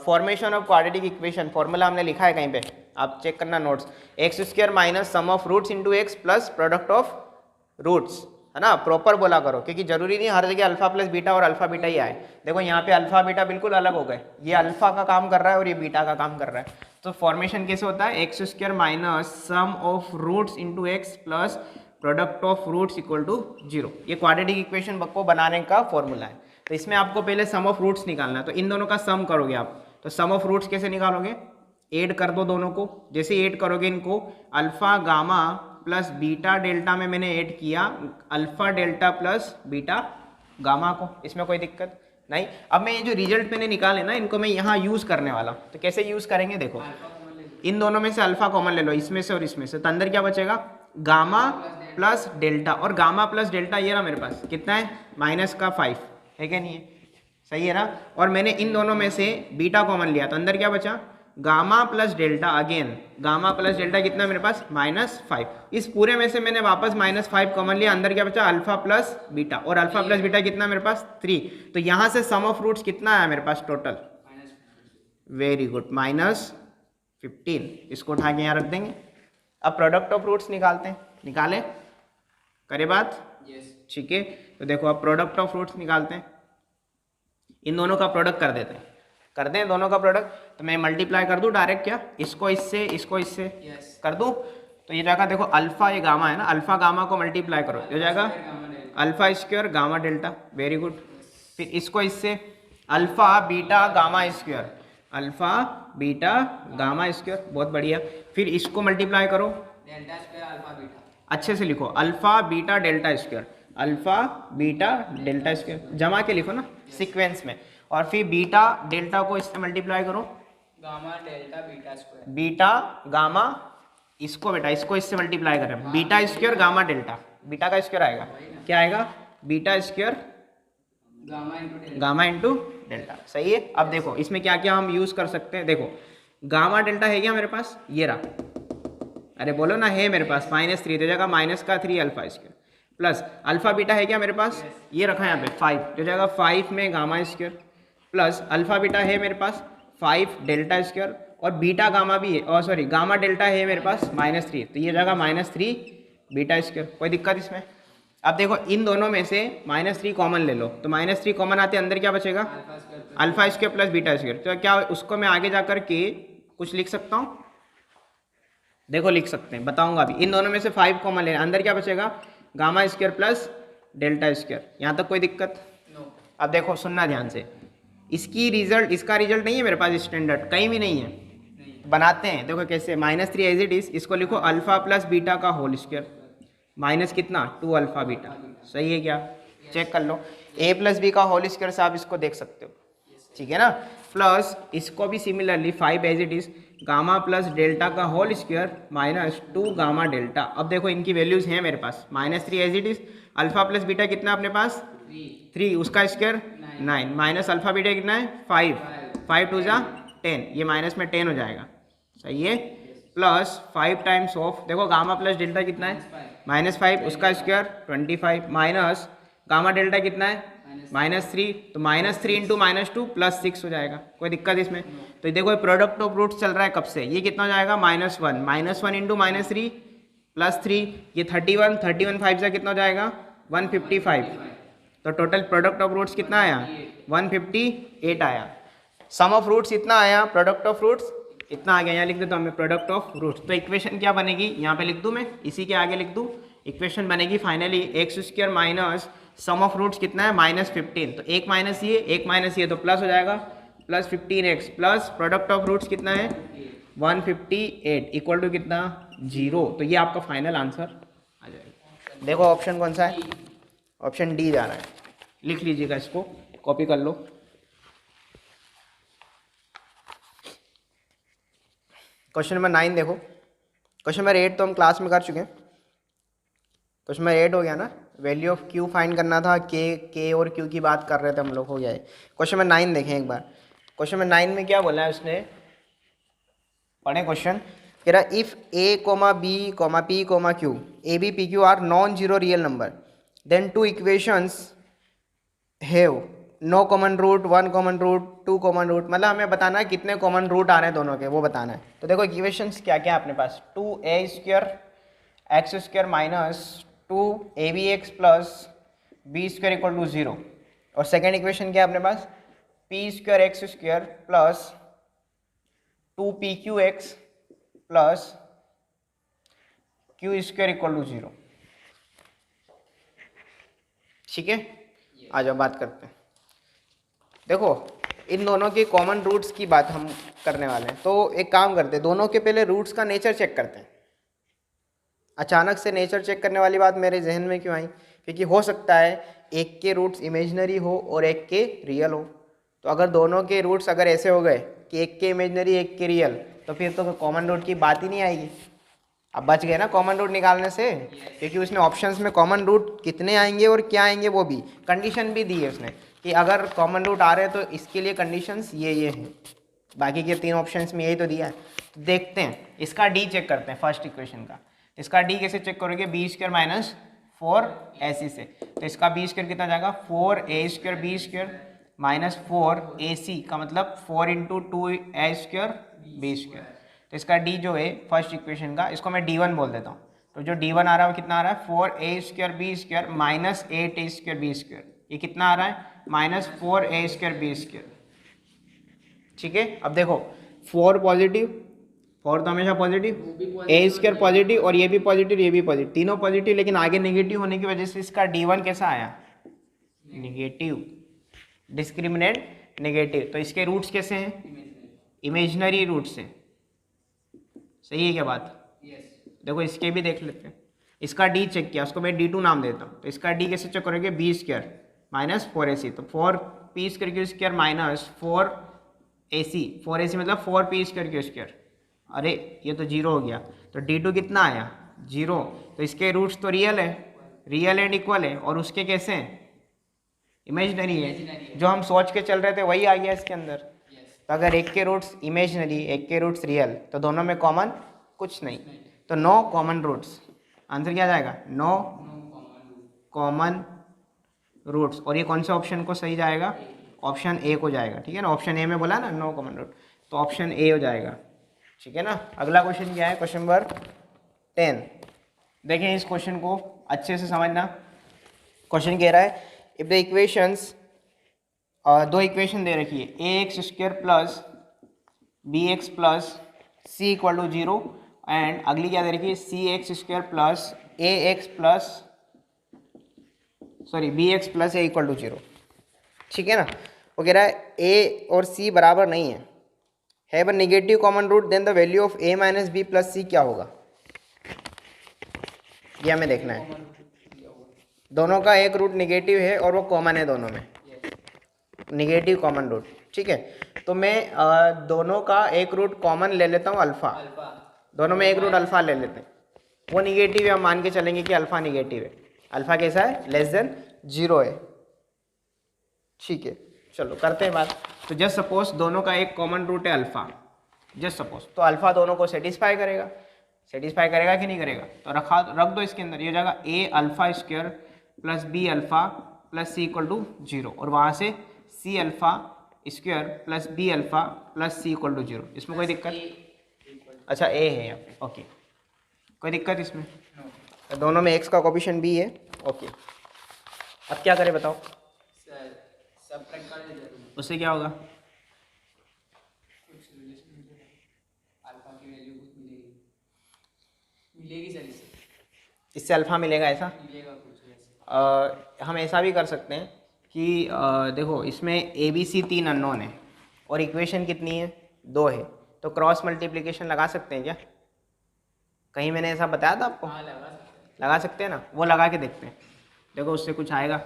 Formation of quadratic equation formula हमने लिखा है कहीं पे, आप चेक करना notes, x square minus sum of roots into x plus product of roots, है ना, proper बोला करो, क्योंकि जरूरी नहीं हर जगह अल्फा प्लस बीटा और अल्फा बीटा ही आए। देखो यहाँ पे अल्फा बीटा बिल्कुल अलग हो गए, ये अल्फा का काम कर रहा है और ये बीटा का काम कर रहा है। तो फॉर्मेशन कैसे होता है, x square minus sum of roots into x plus product of roots equal to 0। ये क्वाड्रेटिक इक्वेशन को बनाने का फॉर्मूला है। तो इसमें आपको पहले सम ऑफ रूट्स निकालना है, तो इन दोनों का सम करोगे आप। तो सम ऑफ रूट्स कैसे निकालोगे, ऐड कर दो दोनों को, जैसे ऐड करोगे इनको, alpha gamma plus beta delta में मैंने ऐड किया alpha delta plus beta gamma को, इसमें कोई दिक्कत नहीं। अब मैं ये जो रिजल्ट मैंने निकाले ना, इनको मैं यहाँ यूज़ करने वाला हूँ। तो कैसे यूज़ करेंगे, देखो इन दोनों में से अल्फा कॉमन ले लो, इसमें से और इसमें से, तो अंदर क्या बचेगा, गामा प्लस डेल्टा, और गामा प्लस डेल्टा ये ना मेरे पास कितना है, -5 है क्या, नहीं है, सही है ना। और मैंने इन दोनों में से बीटा कॉमन लिया, तो अंदर क्या बचा, gamma plus delta, again gamma plus delta कितना मेरे पास, -5। इस पूरे में से मैंने वापस -5 कॉमन लिया, अंदर क्या बचा, अल्फा प्लस बीटा, और अल्फा प्लस बीटा कितना मेरे पास, 3। तो यहाँ से सम ऑफ रूट्स कितना आया मेरे पास टोटल, वेरी गुड, -15। इसको उठा के यहाँ रख देंगे। अब प्रोडक्ट ऑफ रूट्स निकालते हैं, निकाले, करे बात, ठीक है। तो देखो अब प्रोडक्ट ऑफ रूट्स निकालते हैं, इन दोनों का प्रोडक्ट कर देते हैं, कर दें दोनों का प्रोडक्ट। तो मैं मल्टीप्लाई कर दूं डायरेक्ट, क्या इसको इससे कर दूं, तो ये जाएगा, देखो अल्फा ये गामा है ना, अल्फा गामा को मल्टीप्लाई करो, ये जाएगा alpha square gamma delta, very good. फिर इसको इससे, alpha beta gamma square, alpha beta gamma square, बहुत बढ़िया। फिर इसको मल्टीप्लाई करो, डेल्टा स्क्वायर अल्फा बीटा, अच्छे से लिखो, alpha beta delta square, alpha beta delta square, जमा के लिखो ना सीक्वेंस में। और फिर बीटा डेल्टा को इससे मल्टीप्लाई करो, gamma delta beta square, beta gamma, इसको बेटा इसको इससे मल्टीप्लाई करें, beta square gamma delta, beta का स्क्वायर आएगा, क्या आएगा, beta square gamma into delta, सही है। अब देखो इसमें क्या क्या हम यूज़ कर सकते हैं, देखो गामा डेल्टा है क्या मेरे पास, ये रहा, अरे बोलो ना, है मेरे पास -3, तो जाएगा -3 alpha square, plus alpha beta है क्या मेरे पास, ये रखा है यहाँ पे 5, जो जाएगा 5 में gamma square, plus alpha beta है मेरे पास 5 डेल्टा स्क्वायर, और बीटा गामा भी है, और सॉरी गामा डेल्टा है मेरे पास -3, तो ये जाएगा -3 बीटा स्क्वायर, कोई दिक्कत इसमें। अब देखो इन दोनों में से -3 कॉमन ले लो, तो -3 कॉमन आते अंदर क्या बचेगा, alpha square plus beta square. तो क्या उसको मैं आगे जाकर के कुछ लिख सकता हूँ, देखो लिख सकते हैं, बताऊंगा अभी। इन दोनों में से 5 कॉमन लेना, अंदर क्या बचेगा, gamma square plus delta square, यहाँ तक कोई दिक्कत। अब देखो सुनना ध्यान से, इसका रिजल्ट नहीं है मेरे पास स्टैंडर्ड, कहीं भी नहीं है, बनाते हैं, देखो कैसे, -3 एज इट इज, इसको लिखो अल्फा प्लस बीटा का होल स्क्वायर, माइनस कितना 2 अल्फा बीटा, सही है क्या, चेक कर लो। a प्लस बी का होल स्क्वायर से आप इसको देख सकते हो, ठीक है ना, प्लस इसको भी similarly 5 as it is, gamma plus delta का होल स्क्वायर -2 गामा डेल्टा। अब देखो इनकी वैल्यूज हैं मेरे पास, -3 as it is, alpha plus beta कितना अपने पास 3, उसका स्क्वायर 9, माइनस अल्फा बीटा कितना है 5 2 जा 10, ये माइनस में 10 हो जाएगा, सही है, प्लस 5 टाइम्स ऑफ, देखो गामा प्लस डेल्टा कितना है -5, उसका स्क्वायर 25, माइनस गामा डेल्टा कितना है -3, तो -3 इंटू -2 +6 हो जाएगा। कोई दिक्कत इसमें? तो देखो ये प्रोडक्ट ऑफ रूट्स चल रहा है कब से, ये कितना हो जाएगा -1 इंटू -3 +3, ये 31, 31 5 से कितना हो जाएगा 155। तो टोटल प्रोडक्ट ऑफ रूट्स कितना आया 158 आया। सम ऑफ रूट्स इतना आया, प्रोडक्ट ऑफ रूट्स इतना आ गया। यहाँ लिख देता हूँ मैं प्रोडक्ट ऑफ रूट्स। तो इक्वेशन क्या बनेगी, यहाँ पे लिख दूँ मैं, इसी के आगे लिख दूँ। इक्वेशन बनेगी finally x² minus sum of roots कितना है -15। तो एक माइनस ये तो प्लस हो जाएगा +15x plus product of roots कितना है 158 इक्वल टू कितना 0। तो ये आपका फाइनल आंसर आ जाएगा। देखो ऑप्शन कौन सा है, ऑप्शन डी जा रहा है। लिख लीजिएगा, इसको कॉपी कर लो। क्वेश्चन नंबर 9 देखो। क्वेश्चन नंबर 8 तो हम क्लास में कर चुके हैं। क्वेश्चन नंबर 8 हो गया ना, वैल्यू ऑफ क्यू फाइंड करना था, के और क्यू की बात कर रहे थे हम लोग, हो गया है। क्वेश्चन नंबर 9 देखें एक बार। क्वेश्चन नंबर 9 में क्या बोला है उसने, पढ़े क्वेश्चन। कह रहा if a, b, p, q, a, b, p, q are non zero real number then two equations have no common root, 1 common root, 2 common root. मतलब हमें बताना है कितने कॉमन रूट आ रहे हैं दोनों के, वो बताना है। तो देखो इक्वेशंस क्या क्या है अपने पास, 2a² x² minus 2abx plus b² equal to 0। और सेकेंड इक्वेशन क्या है अपने पास, p² x² plus 2pqx plus q² equal to 0। ठीक है, आ जाओ बात करते हैं। देखो इन दोनों के कॉमन रूट्स की बात हम करने वाले हैं। तो एक काम करते हैं, दोनों के पहले रूट्स का नेचर चेक करते हैं। अचानक से नेचर चेक करने वाली बात मेरे जहन में क्यों आई, क्योंकि हो सकता है एक के रूट्स इमेजिनरी हो और एक के रियल हो। तो अगर दोनों के रूट्स अगर ऐसे हो गए कि एक के इमेजिनरी एक के रियल, तो फिर तो कॉमन रूट की बात ही नहीं आएगी। अब बच गए ना कॉमन रूट निकालने से, क्योंकि उसने ऑप्शंस में कॉमन रूट कितने आएंगे और क्या आएंगे वो भी कंडीशन भी दी है उसने, कि अगर कॉमन रूट आ रहे हैं तो इसके लिए कंडीशंस ये हैं। बाकी के 3 ऑप्शंस में यही तो दिया है। तो देखते हैं, इसका डी चेक करते हैं फर्स्ट इक्वेशन का। इसका डी कैसे चेक करोगे, b² माइनस 4ac से। तो इसका b² कितना जाएगा 4a² b² माइनस 4ac का मतलब 4 इंटू 2a² b²। तो इसका डी जो है फर्स्ट इक्वेशन का, इसको मैं d1 बोल देता हूँ। तो जो d1 आ रहा है वो कितना आ रहा है 4a² b² minus 8a² b²। ये कितना आ रहा है -4a² b²। ठीक है, अब देखो 4 पॉजिटिव, 4 तो हमेशा पॉजिटिव, a² पॉजिटिव और ये भी पॉजिटिव ये भी पॉजिटिव, तीनों पॉजिटिव, लेकिन आगे नेगेटिव होने की वजह से इसका d1 कैसा आया नेगेटिव, डिस्क्रिमिनेंट नेगेटिव। तो इसके रूट्स कैसे हैं इमेजिनरी रूट्स हैं। सही है क्या बात? देखो इसके भी देख लेते हैं। इसका डी चेक किया, उसको मैं d2 नाम देता हूँ। तो इसका डी कैसे चेक करोगे b² माइनस 4ac। तो 4p² माइनस 4ac, 4ac मतलब 4p² अरे ये तो 0 हो गया। तो d2 कितना आया 0। तो इसके रूट्स तो रियल है, रियल एंड इक्वल है, और उसके कैसे हैं इमेजिनरी है। जो हम सोच के चल रहे थे वही आ गया इसके अंदर। तो अगर एक के रूट्स इमेजिनरी एक के रूट्स रियल, तो दोनों में कॉमन कुछ नहीं, तो नो कॉमन रूट्स। आंसर क्या जाएगा नो कॉमन रूट्स। और ये कौन से ऑप्शन को सही जाएगा, ऑप्शन ए को जाएगा। ठीक है ना, ऑप्शन ए में बोला ना नो कॉमन रूट, तो ऑप्शन ए हो जाएगा। ठीक है ना। अगला क्वेश्चन क्या है, क्वेश्चन नंबर 10। देखें इस क्वेश्चन को अच्छे से समझना। क्वेश्चन कह रहा है इफ द इक्वेशंस, 2 इक्वेशन दे रखी है ax² plus bx plus c equal to 0 and अगली क्या दे रखी है cx² plus ax plus bx plus a equal to 0। ठीक है ना। वो कह रहा है a और c बराबर नहीं है, have a negative common root, then the value of a minus b plus c क्या होगा, ये हमें देखना है। दोनों का एक रूट नेगेटिव है और वो कॉमन है दोनों में, नेगेटिव कॉमन रूट। ठीक है, तो मैं दोनों का एक रूट कॉमन ले लेता हूँ अल्फ़ा, दोनों में एक रूट अल्फ़ा ले लेते हैं। वो निगेटिव है, हम मान के चलेंगे कि अल्फ़ा निगेटिव है, अल्फ़ा कैसा है लेस देन 0 है। ठीक है, चलो करते हैं बात। तो जस्ट सपोज दोनों का एक कॉमन रूट है अल्फ़ा, जस्ट सपोज, तो अल्फ़ा दोनों को सेटिस्फाई करेगा, सेटिस्फाई करेगा कि नहीं करेगा। तो रख दो इसके अंदर, ये हो जाएगा a alpha square plus b alpha plus c equal to 0 और वहाँ से c alpha square plus b alpha plus c equal to 0। इसमें कोई दिक्कत? अच्छा ए है यहाँ पे, ओके, कोई दिक्कत इसमें? तो दोनों में एक्स का कोफिशिएंट बी है, ओके। अब क्या करें बताओ? सबट्रैक्ट कर देते, उससे क्या होगा? कुछ रिलेशन अल्फा की वैल्यू मिलेगी सर, इससे अल्फ़ा मिलेगा ऐसा? मिलेगा कुछ ऐसा। हम ऐसा भी कर सकते हैं कि देखो इसमें ए बी सी 3 अननोन है और इक्वेशन कितनी है? 2 है, तो क्रॉस मल्टीप्लिकेशन लगा सकते हैं क्या? कहीं मैंने ऐसा बताया था आपको? हाँ लगा सकते हैं ना, वो लगा के देखते हैं, देखो उससे कुछ आएगा,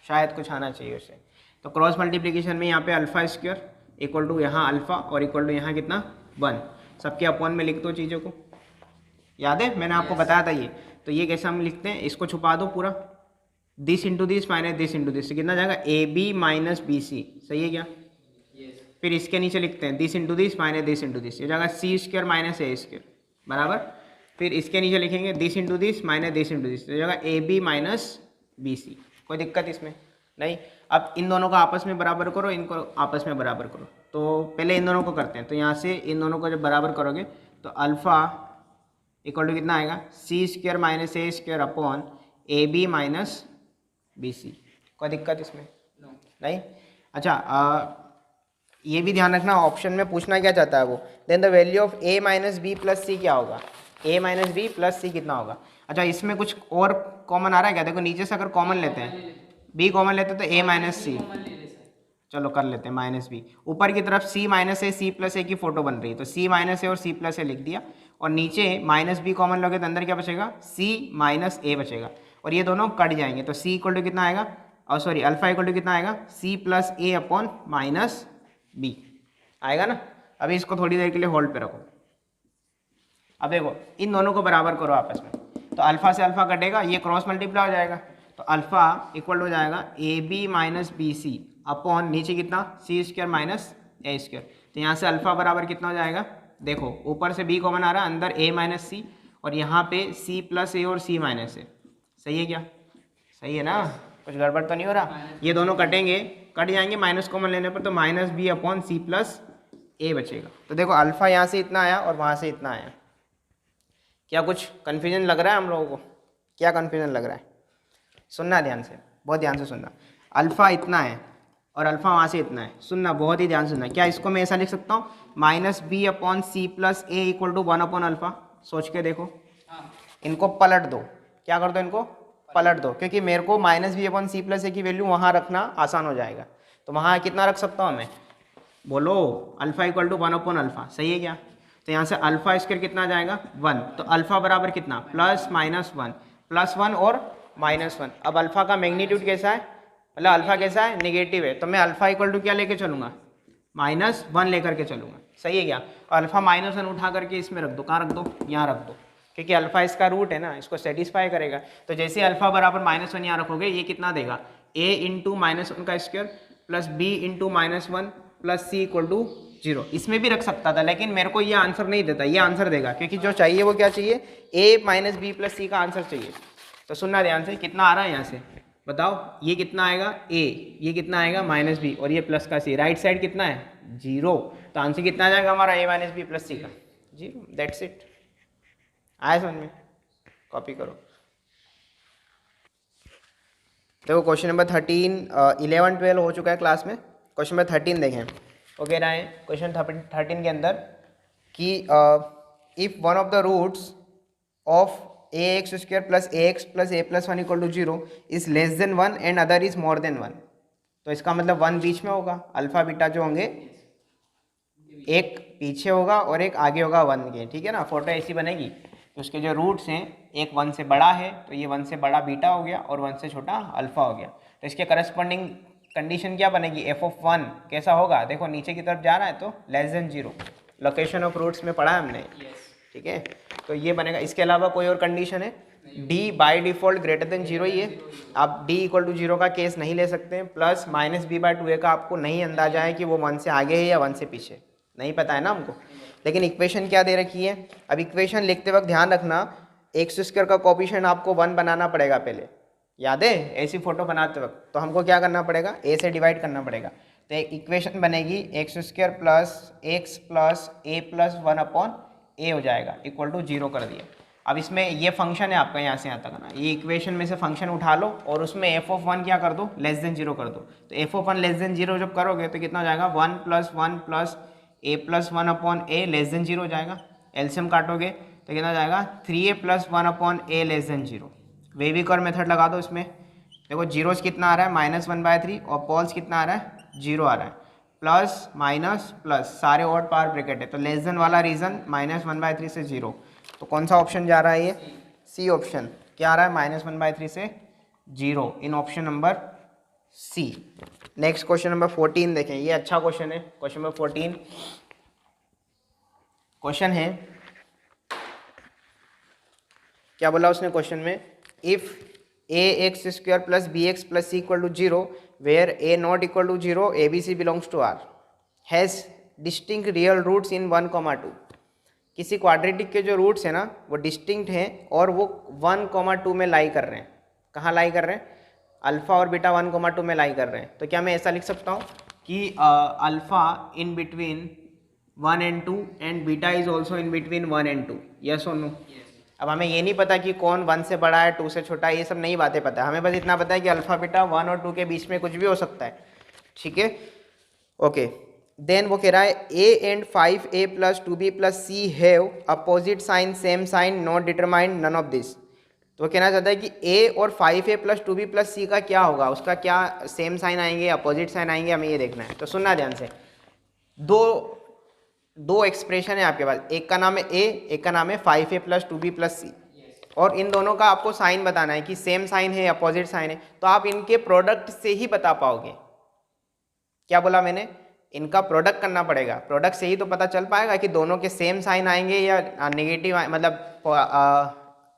शायद कुछ आना चाहिए उससे। तो क्रॉस मल्टीप्लिकेशन में यहाँ पे अल्फ़ा स्क्वायर इक्वल टू यहाँ अल्फ़ा और इक्वल टू यहाँ कितना 1, सबके अपॉन में लिख दो चीज़ों को, याद है मैंने आपको बताया था ये। तो ये कैसे हम लिखते हैं, इसको छुपा दो पूरा, this into this minus this into this, कितना जाएगा a B minus B c, सही है क्या? फिर इसके नीचे लिखते हैं this into this minus this into this, ये जाएगा सी स्क्वायर माइनस ए स्क्वायर बराबर। फिर इसके नीचे लिखेंगे this into this minus this into this, तो जाएगा a B minus B C. कोई दिक्कत इसमें नहीं? अब इन दोनों को आपस में बराबर करो, इनको आपस में बराबर करो। तो पहले इन दोनों को करते हैं, तो यहाँ से इन दोनों को जब बराबर करोगे तो अल्फ़ा इक्वल टू कितना आएगा? C square minus A square upon A B minus B C. कोई दिक्कत इसमें? नहीं? अच्छा, ये भी ध्यान रखना, ऑप्शन में पूछना क्या चाहता है वो, then the value of A minus B plus C क्या होगा? A minus B plus C कितना होगा? अच्छा, इसमें कुछ और कॉमन आ रहा है क्या? देखो नीचे से अगर कॉमन लेते हैं, बी कॉमन लेते हैं तो ए माइनस सी, चलो कर लेते हैं माइनस बी। ऊपर की तरफ सी minus A C plus A की फोटो बन रही है, तो सी माइनस ए और सी प्लस ए लिख दिया, और नीचे माइनस बी कॉमन लोगे तो अंदर क्या बचेगा? सी माइनस ए बचेगा, और ये दोनों कट जाएंगे, तो सी इक्वल टू कितना आएगा? और सॉरी अल्फा इक्वल टू कितना आएगा? सी प्लस ए अपॉन माइनस बी आएगा ना। अभी इसको थोड़ी देर के लिए होल्ड पे रखो। अब देखो इन दोनों को बराबर करो आपस में, तो अल्फा से अल्फा कटेगा, ये क्रॉस मल्टीप्लाई हो जाएगा, तो अल्फा इक्वल हो जाएगा a B minus B c upon नीचे कितना? सी स्क्वायर माइनस ए स्क्वायर। तो यहाँ से अल्फा बराबर कितना हो जाएगा? देखो ऊपर से बी कॉमन आ रहा है, अंदर ए माइनस सी, और यहाँ पे सी प्लस ए और सी माइनस ए, सही है क्या? सही है ना, कुछ गड़बड़ तो नहीं हो रहा? ये दोनों कटेंगे, कट जाएंगे माइनस कॉमन लेने पर, तो minus B upon C plus A बचेगा। तो देखो अल्फा यहाँ से इतना आया और वहाँ से इतना आया, क्या कुछ कन्फ्यूजन लग रहा है हम लोगों को? क्या कन्फ्यूजन लग रहा है? सुनना ध्यान से, बहुत ध्यान से सुनना। अल्फा इतना है और अल्फा वहाँ से इतना है, सुनना बहुत ही ध्यान से सुनना। क्या इसको मैं ऐसा लिख सकता हूँ, minus B upon C plus a equal to 1 upon alpha? सोच के देखो, इनको पलट दो, क्या कर दो, इनको पलट दो, क्योंकि मेरे को minus B upon C plus A की वैल्यू वहाँ रखना आसान हो जाएगा। तो वहाँ कितना रख सकता हूँ मैं? बोलो, alpha equal to 1 upon alpha, सही है क्या? तो यहाँ से अल्फा स्क्वायर कितना आ जाएगा? 1, तो अल्फा बराबर कितना? प्लस माइनस 1, प्लस 1 और माइनस 1। अब अल्फा का मैग्नीट्यूड कैसा है, मतलब अल्फा कैसा है? नेगेटिव है, तो मैं अल्फा इक्वल टू क्या लेके चलूँगा? -1 लेकर के चलूँगा, सही है क्या? और अल्फा -1 उठा करके इसमें रख दो, कहाँ रख दो? यहाँ रख दो, क्योंकि अल्फा इसका रूट है ना, इसको सेटिस्फाई करेगा। तो जैसे अल्फा बराबर -1 यहाँ रखोगे, ये कितना देगा? a इंटू -1 का square plus b into -1 plus c equal to 0। इसमें भी रख सकता था, लेकिन मेरे को ये आंसर नहीं देता, ये आंसर देगा, क्योंकि जो चाहिए वो क्या चाहिए? a माइनस बी प्लस सी का आंसर चाहिए। तो सुनना ध्यान से, कितना आ रहा है यहाँ से बताओ? ये कितना आएगा? a, ये कितना आएगा? -b, और ये प्लस का c, राइट साइड कितना है? 0। तो आंसर कितना आ जाएगा हमारा a माइनस बी प्लस सी का? 0। That's it. आया समझ में? कॉपी करो। देखो क्वेश्चन नंबर 13, 11 12 हो चुका है क्लास में। क्वेश्चन नंबर 13 देखें, वो कह रहा है क्वेश्चन 13 के अंदर कि if one of the roots of ax square plus ax plus a plus 1 equal to 0 is less than 1 and other is more than 1। तो इसका मतलब 1 बीच में होगा, अल्फा बीटा जो होंगे एक पीछे होगा और एक आगे होगा 1 के, ठीक है ना। फोटो ऐसी बनेगी कि उसके जो रूट्स हैं, एक 1 से बड़ा है तो ये 1 से बड़ा बीटा हो गया और 1 से छोटा अल्फा हो गया। तो इसके करस्पॉन्डिंग कंडीशन क्या बनेगी? f ऑफ 1 कैसा होगा? देखो नीचे की तरफ जा रहा है तो less than 0, location of roots में पढ़ा है हमने, ठीक है। तो ये बनेगा। इसके अलावा कोई और कंडीशन है? d by default greater than 0 ही है। आप d इक्वल टू 0 का केस नहीं ले सकते हैं। प्लस -b/2a का आपको नहीं अंदाजा है कि वो 1 से आगे है या 1 से पीछे, नहीं पता है ना हमको। लेकिन इक्वेशन क्या दे रखी है? अब इक्वेशन लिखते वक्त ध्यान रखना, एक्स स्क्वायर का कोफिशिएंट आपको 1 बनाना पड़ेगा पहले, याद है ऐसी फोटो बनाते वक्त? तो हमको क्या करना पड़ेगा, ए से डिवाइड करना पड़ेगा। तो एक इक्वेशन बनेगी X square plus X plus A plus 1/a हो जाएगा, इक्वल टू 0 कर दिया। अब इसमें ये फंक्शन है आपका यहाँ से यहाँ तक ना, ये इक्वेशन में से फंक्शन उठा लो और उसमें f(1) क्या कर दो, लेस देन 0 कर दो। तो f(1) लेस देन 0 जब करोगे तो कितना हो जाएगा, 1 plus 1 plus a plus 1/a less than 0 हो जाएगा। एलसीएम काटोगे तो कितना हो जाएगा, 3a plus 1/a less than 0। Wavy curve method लगा दो इसमें, देखो जीरोस कितना आ रहा है, -1/3 और पोल्स कितना आ रहा है, 0 आ रहा है। प्लस माइनस प्लस सारे ऑड पावर ब्रैकेट है, तो लेस देन वाला रीजन -1/3 से 0। तो कौन सा ऑप्शन जा रहा है, ये सी ऑप्शन। क्या आ रहा है, -1/3 से 0 in option number C. Next question number 14 देखें, ये अच्छा क्वेश्चन है। क्वेश्चन नंबर 14 क्वेश्चन है, क्या बोला उसने क्वेश्चन में, if ax² plus bx plus c equal to 0 where a not equal to 0 abc belongs to r has distinct real roots in 1,2। किसी क्वाड्रेटिक के जो रूट्स हैं ना वो डिस्टिंक्ट हैं और वो 1,2 में लाई कर रहे हैं। कहाँ लाई कर रहे हैं, अल्फ़ा और बीटा 1,2 में लाई कर रहे हैं। तो क्या मैं ऐसा लिख सकता हूँ कि alpha in between 1 and 2 and beta is also in between 1 and 2, yes और नो? अब हमें ये नहीं पता कि कौन 1 से बड़ा है 2 से छोटा है, ये सब नई बातें पता है, हमें बस इतना पता है कि अल्फ़ा बीटा 1 और 2 के बीच में कुछ भी हो सकता है, ठीक है। ओके, देन वो कह रहा है a and 5a plus 2b plus c have opposite sign same sign not determined none of this. तो वो कहना चाहता है कि a और 5a plus 2b plus c का क्या होगा, उसका क्या सेम साइन आएंगे, अपोजिट साइन आएंगे, हमें ये देखना है। तो सुनना ध्यान से, दो एक्सप्रेशन है आपके पास, एक का नाम है a, एक का नाम है 5a plus 2b plus c, और इन दोनों का आपको साइन बताना है कि सेम साइन है अपोजिट साइन है। तो आप इनके प्रोडक्ट से ही बता पाओगे। क्या बोला मैंने, इनका प्रोडक्ट करना पड़ेगा, प्रोडक्ट से ही तो पता चल पाएगा कि दोनों के सेम साइन आएंगे या नेगेटिव मतलब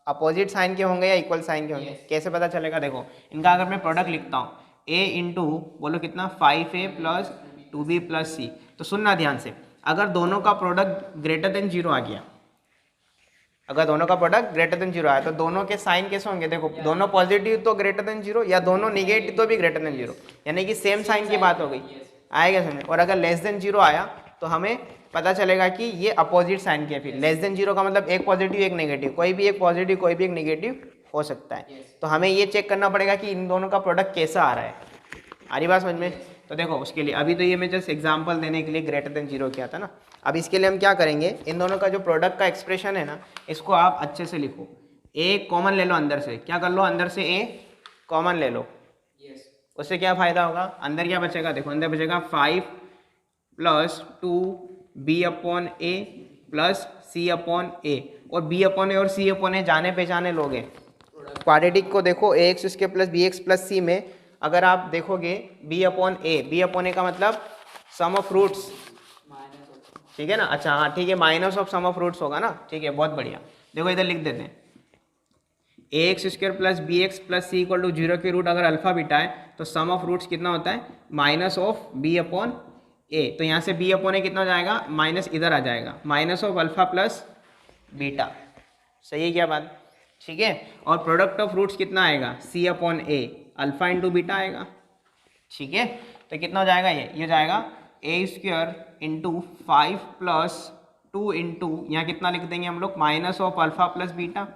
अपोजिट साइन के होंगे या इक्वल साइन के होंगे। कैसे पता चलेगा, देखो इनका अगर मैं प्रोडक्ट लिखता हूँ a इंटू बोलो कितना 5a plus 2b plus c। तो सुनना ध्यान से, अगर दोनों का प्रोडक्ट ग्रेटर देन 0 आ गया, अगर दोनों का प्रोडक्ट ग्रेटर देन 0 आया तो दोनों के साइन कैसे होंगे, देखो दोनों पॉजिटिव तो ग्रेटर देन 0 या दोनों निगेटिव तो भी ग्रेटर देन 0, यानी कि सेम साइन की बात हो गई, आएगा समझ। और अगर लेस देन 0 आया तो हमें पता चलेगा कि ये अपोजिट साइन के। फिर लेस देन 0 का मतलब एक पॉजिटिव एक नेगेटिव, कोई भी एक पॉजिटिव कोई भी एक नेगेटिव हो सकता है। तो हमें ये चेक करना पड़ेगा कि इन दोनों का प्रोडक्ट कैसा आ रहा है। आ रही बात समझ में? तो देखो उसके लिए अभी तो ये मैं जस्ट एग्जांपल देने के लिए ग्रेटर देन 0 किया था ना। अब इसके लिए हम क्या करेंगे, इन दोनों का जो प्रोडक्ट का एक्सप्रेशन है ना, इसको आप अच्छे से लिखो। ए कॉमन ले लो अंदर से, क्या कर लो, अंदर से ए कॉमन ले लो। उससे क्या फ़ायदा होगा, अंदर क्या बचेगा, देखो अंदर बचेगा 5 प्लस 2b/a प्लस c/a, और b/a और c/a जाने पहचाने लोग हैं। क्वाड्रेटिक को देखो ax² plus bx plus c में अगर आप देखोगे b/a का मतलब सम ऑफ रूट्स, ठीक है ना। अच्छा हाँ ठीक है, minus of sum of roots होगा ना, ठीक है बहुत बढ़िया। देखो इधर लिख देते हैं ax² plus bx plus c equal to 0 के रूट अगर अल्फा बीटा है तो सम ऑफ रूट्स कितना होता है, माइनस ऑफ b/a। तो यहाँ से b/a कितना हो जाएगा, माइनस इधर आ जाएगा, minus of alpha plus beta. सही है क्या बात, ठीक है। और प्रोडक्ट ऑफ रूट्स कितना आएगा, c/a, अल्फा इंटू बीटा आएगा, ठीक है। तो कितना हो जाएगा, ये हो जाएगा a² इंटू 5 प्लस 2 इंटू यहाँ कितना लिख देंगे हम लोग, minus of alpha plus beta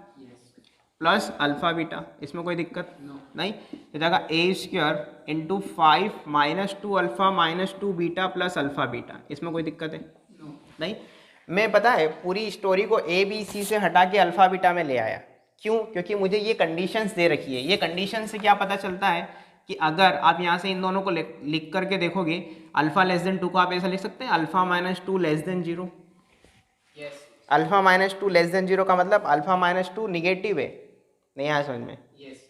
plus alpha beta. इसमें कोई दिक्कत नहीं, हो जाएगा a² into 5 minus 2 alpha minus 2 beta plus alpha beta. इसमें कोई दिक्कत है नहीं। मैं पता है पूरी स्टोरी को a b c से हटा के अल्फा बीटा में ले आया, क्यों, क्योंकि मुझे ये कंडीशंस दे रखी है। ये कंडीशन से क्या पता चलता है कि अगर आप यहाँ से इन दोनों को लिख करके देखोगे, अल्फा लेस देन 2 को आप ऐसा लिख सकते हैं alpha minus 2 less than 0। Alpha minus 2 less than 0 का मतलब अल्फा माइनस 2 निगेटिव है, नहीं आया समझ में?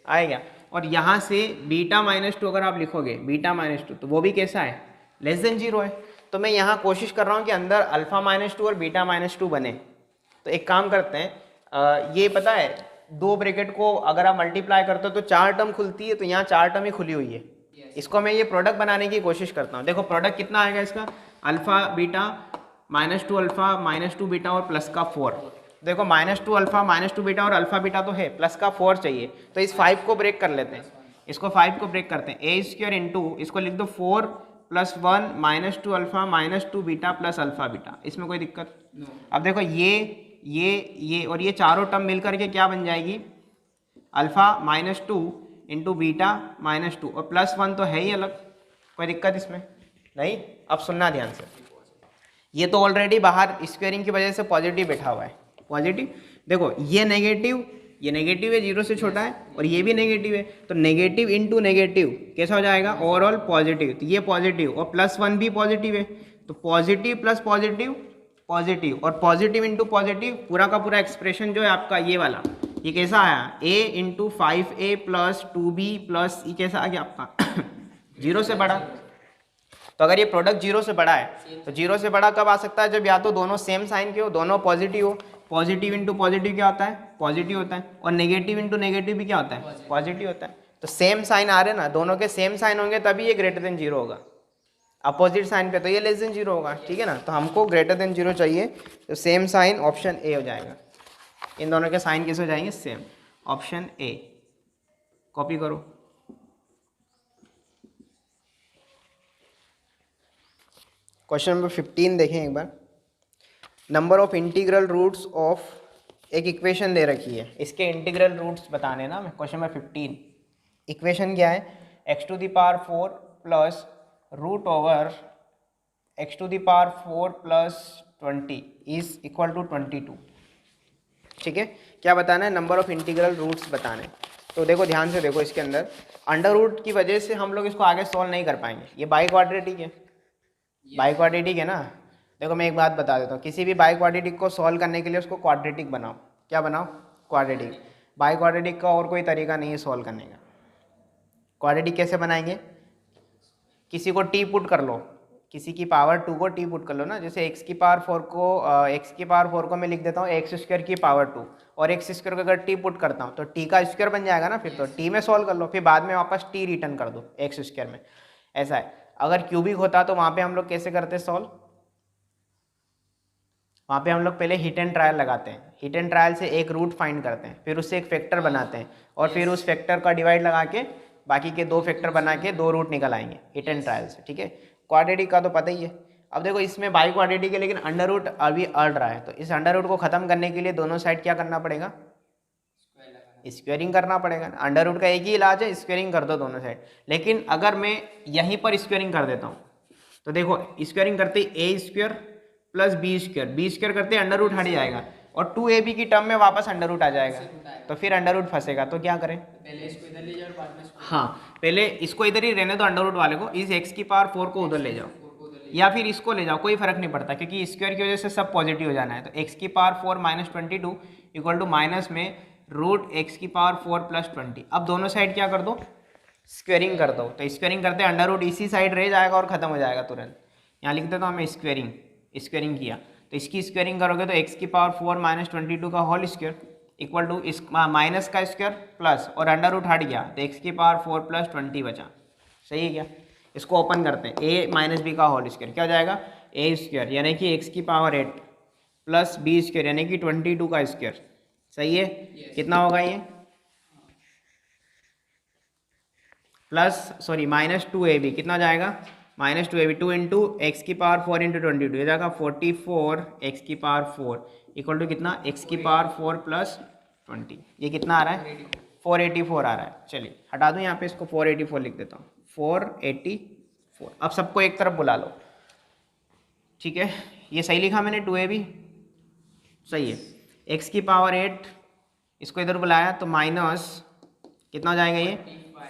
आएगा। और यहाँ से बीटा माइनस 2 अगर आप लिखोगे बीटा माइनस 2 तो वो भी कैसा है, लेस देन 0 है। तो मैं यहाँ कोशिश कर रहा हूँ कि अंदर अल्फा माइनस 2 और बीटा माइनस 2 बने। तो एक काम करते हैं, ये पता है 2 ब्रैकेट को अगर आप मल्टीप्लाई करते हो तो 4 टर्म खुलती है, तो यहाँ 4 टर्म ही खुली हुई है। इसको मैं ये प्रोडक्ट बनाने की कोशिश करता हूँ। देखो प्रोडक्ट कितना आएगा इसका, alpha beta minus 2 alpha minus 2 beta और प्लस का 4, देखो -2 अल्फा -2 बीटा और अल्फा बीटा तो है, प्लस का 4 चाहिए, तो इस 5 को ब्रेक कर लेते हैं, इसको 5 को ब्रेक करते हैं। ए स्क्वायर इंटू इसको लिख दो 4 + 1 -2 alpha -2 beta plus alpha beta, इसमें कोई दिक्कत? अब देखो ये और ये चारों टर्म मिलकर के क्या बन जाएगी, अल्फा -2 इंटू बीटा -2 और +1 तो है ही अलग, कोई दिक्कत इसमें नहीं। अब सुनना ध्यान से, ये तो ऑलरेडी बाहर स्क्वायरिंग की वजह से पॉजिटिव बैठा हुआ है, पॉजिटिव। देखो ये नेगेटिव है, 0 से छोटा है, और ये भी नेगेटिव है, तो नेगेटिव इंटू नेगेटिव कैसा हो जाएगा, ओवरऑल पॉजिटिव। तो ये पॉजिटिव और +1 भी पॉजिटिव है, तो पॉजिटिव प्लस पॉजिटिव पॉजिटिव, और पॉजिटिव इंटू पॉजिटिव, पूरा का पूरा एक्सप्रेशन जो है आपका ये वाला, ये कैसा आया, a into 5a + 2b plus ये कैसा आ गया आपका 0 से बड़ा। तो अगर ये प्रोडक्ट 0 से बड़ा है तो 0 से बड़ा कब आ सकता है, जब या तो दोनों सेम साइन के हो, दोनों पॉजिटिव हो। पॉजिटिव इंटू पॉजिटिव क्या होता है, पॉजिटिव होता है, और नेगेटिव इंटू नेगेटिव भी क्या होता है, पॉजिटिव होता है। तो सेम साइन आ रहे ना, दोनों के सेम साइन होंगे तभी ये >0 होगा, अपोजिट साइन पे तो ये <0 होगा, ठीक है ना। तो हमको >0 चाहिए, तो सेम साइन ऑप्शन ए हो जाएगा। इन दोनों के साइन कैसे हो जाएंगे, सेम, ऑप्शन ए। कॉपी करो। क्वेश्चन नंबर 15 देखें एक बार। Number of integral roots of, एक इक्वेशन दे रखी है, इसके इंटीग्रल रूट्स बताने ना मैं। क्वेश्चन नंबर 15, इक्वेशन क्या है, x⁴ प्लस √ओवर x⁴ plus 20 is equal to 22। ठीक है, क्या बताना है, नंबर ऑफ इंटीग्रल रूट्स बताने। तो देखो ध्यान से देखो, इसके अंदर अंडर रूट की वजह से हम लोग इसको आगे सॉल्व नहीं कर पाएंगे, ये बाई क्वाड्रेटिक है, बाई क्वाड्रेटिक है ना। देखो मैं एक बात बता देता हूँ, किसी भी बाई क्वाड्रेटिक को सॉल्व करने के लिए उसको क्वाड्रेटिक बनाओ। क्या बनाओ, क्वाड्रेटिक। बाई क्वाड्रेटिक का और कोई तरीका नहीं है सॉल्व करने का। क्वाड्रेटिक कैसे बनाएंगे, किसी को टी पुट कर लो, किसी की पावर 2 को टी पुट कर लो ना। जैसे x⁴ को मैं लिख देता हूँ x² की पावर 2, और x² को अगर टी पुट करता हूँ तो t का स्क्वायर बन जाएगा ना, फिर तो t में सॉल्व कर लो, फिर बाद में वापस t रिटर्न कर दो x² में। ऐसा है। अगर क्यूबिक होता तो वहाँ पे हम लोग कैसे करते सॉल्व, वहाँ पे हम लोग पहले हिट एंड ट्रायल लगाते हैं, हिट एंड ट्रायल से एक रूट फाइंड करते हैं, फिर उससे एक फैक्टर बनाते हैं, और फिर उस फैक्टर का डिवाइड लगा के बाकी के 2 फैक्टर बना के 2 रूट निकल आएंगे हिट एंड ट्रायल से। ठीक है, क्वाड्रेटिक का तो पता ही है। अब देखो इसमें बाई क्वाड्रेटिक है, लेकिन अंडर रूट अभी अड़ रहा है, तो इस अंडर रूट को खत्म करने के लिए दोनों साइड क्या करना पड़ेगा, स्क्वेयरिंग करना पड़ेगा। अंडर रूट का एक ही इलाज है, स्क्वेयरिंग कर दो दोनों साइड। लेकिन अगर मैं यहीं पर स्क्वेयरिंग कर देता हूँ तो देखो स्क्वेयरिंग करते a² प्लस b² करते अंडर रूट हट जाएगा, और 2ab की टर्म में वापस अंडर रूट आ जाएगा, तो फिर अंडर रूट फंसेगा। तो क्या करें, पहले इसको इधर ले जाओ, बाद में इसको, हाँ पहले इसको इधर ही रहने दो अंडर रूट वाले को, इस x⁴ को उधर ले जाओ, या फिर इसको ले जाओ, कोई फर्क नहीं पड़ता, क्योंकि स्क्वायर की वजह से सब पॉजिटिव हो जाना है। तो x⁴ minus 22 equal to minus में √x⁴ प्लस 20। अब दोनों साइड क्या कर दो, स्क्वेयरिंग कर दो। तो स्क्वेयरिंग करते अंडर रूट इसी साइड रह जाएगा और खत्म हो जाएगा तुरंत। यहाँ लिख देता हूँ मैं स्क्वेयरिंग किया, तो इसकी स्क्वेयरिंग करोगे तो x⁴ माइनस 22 का होल स्क्वायर इक्वल टू इस माइनस का स्क्वायर प्लस, और अंडर रूट हट गया तो x⁴ प्लस 20 बचा। सही है क्या, इसको ओपन करते हैं, a माइनस b का होल स्क्वायर क्या हो जाएगा, a² यानी कि x⁴ प्लस b² यानी कि 22 का स्क्वायर। सही है, कितना होगा ये, माइनस 2ab कितना हो जाएगा, minus 2ab 2 into x⁴ into 22 ये जाएगा 44 x⁴ इक्वल टू कितना, x⁴ प्लस 20। ये कितना आ रहा है, 484 आ रहा है। चलिए हटा दूँ यहाँ पे, इसको 484 लिख देता हूँ, 484। अब सबको एक तरफ बुला लो, ठीक है। ये सही लिखा मैंने, 2ab सही है। x⁴ इसको इधर बुलाया तो माइनस कितना हो जाएगा ये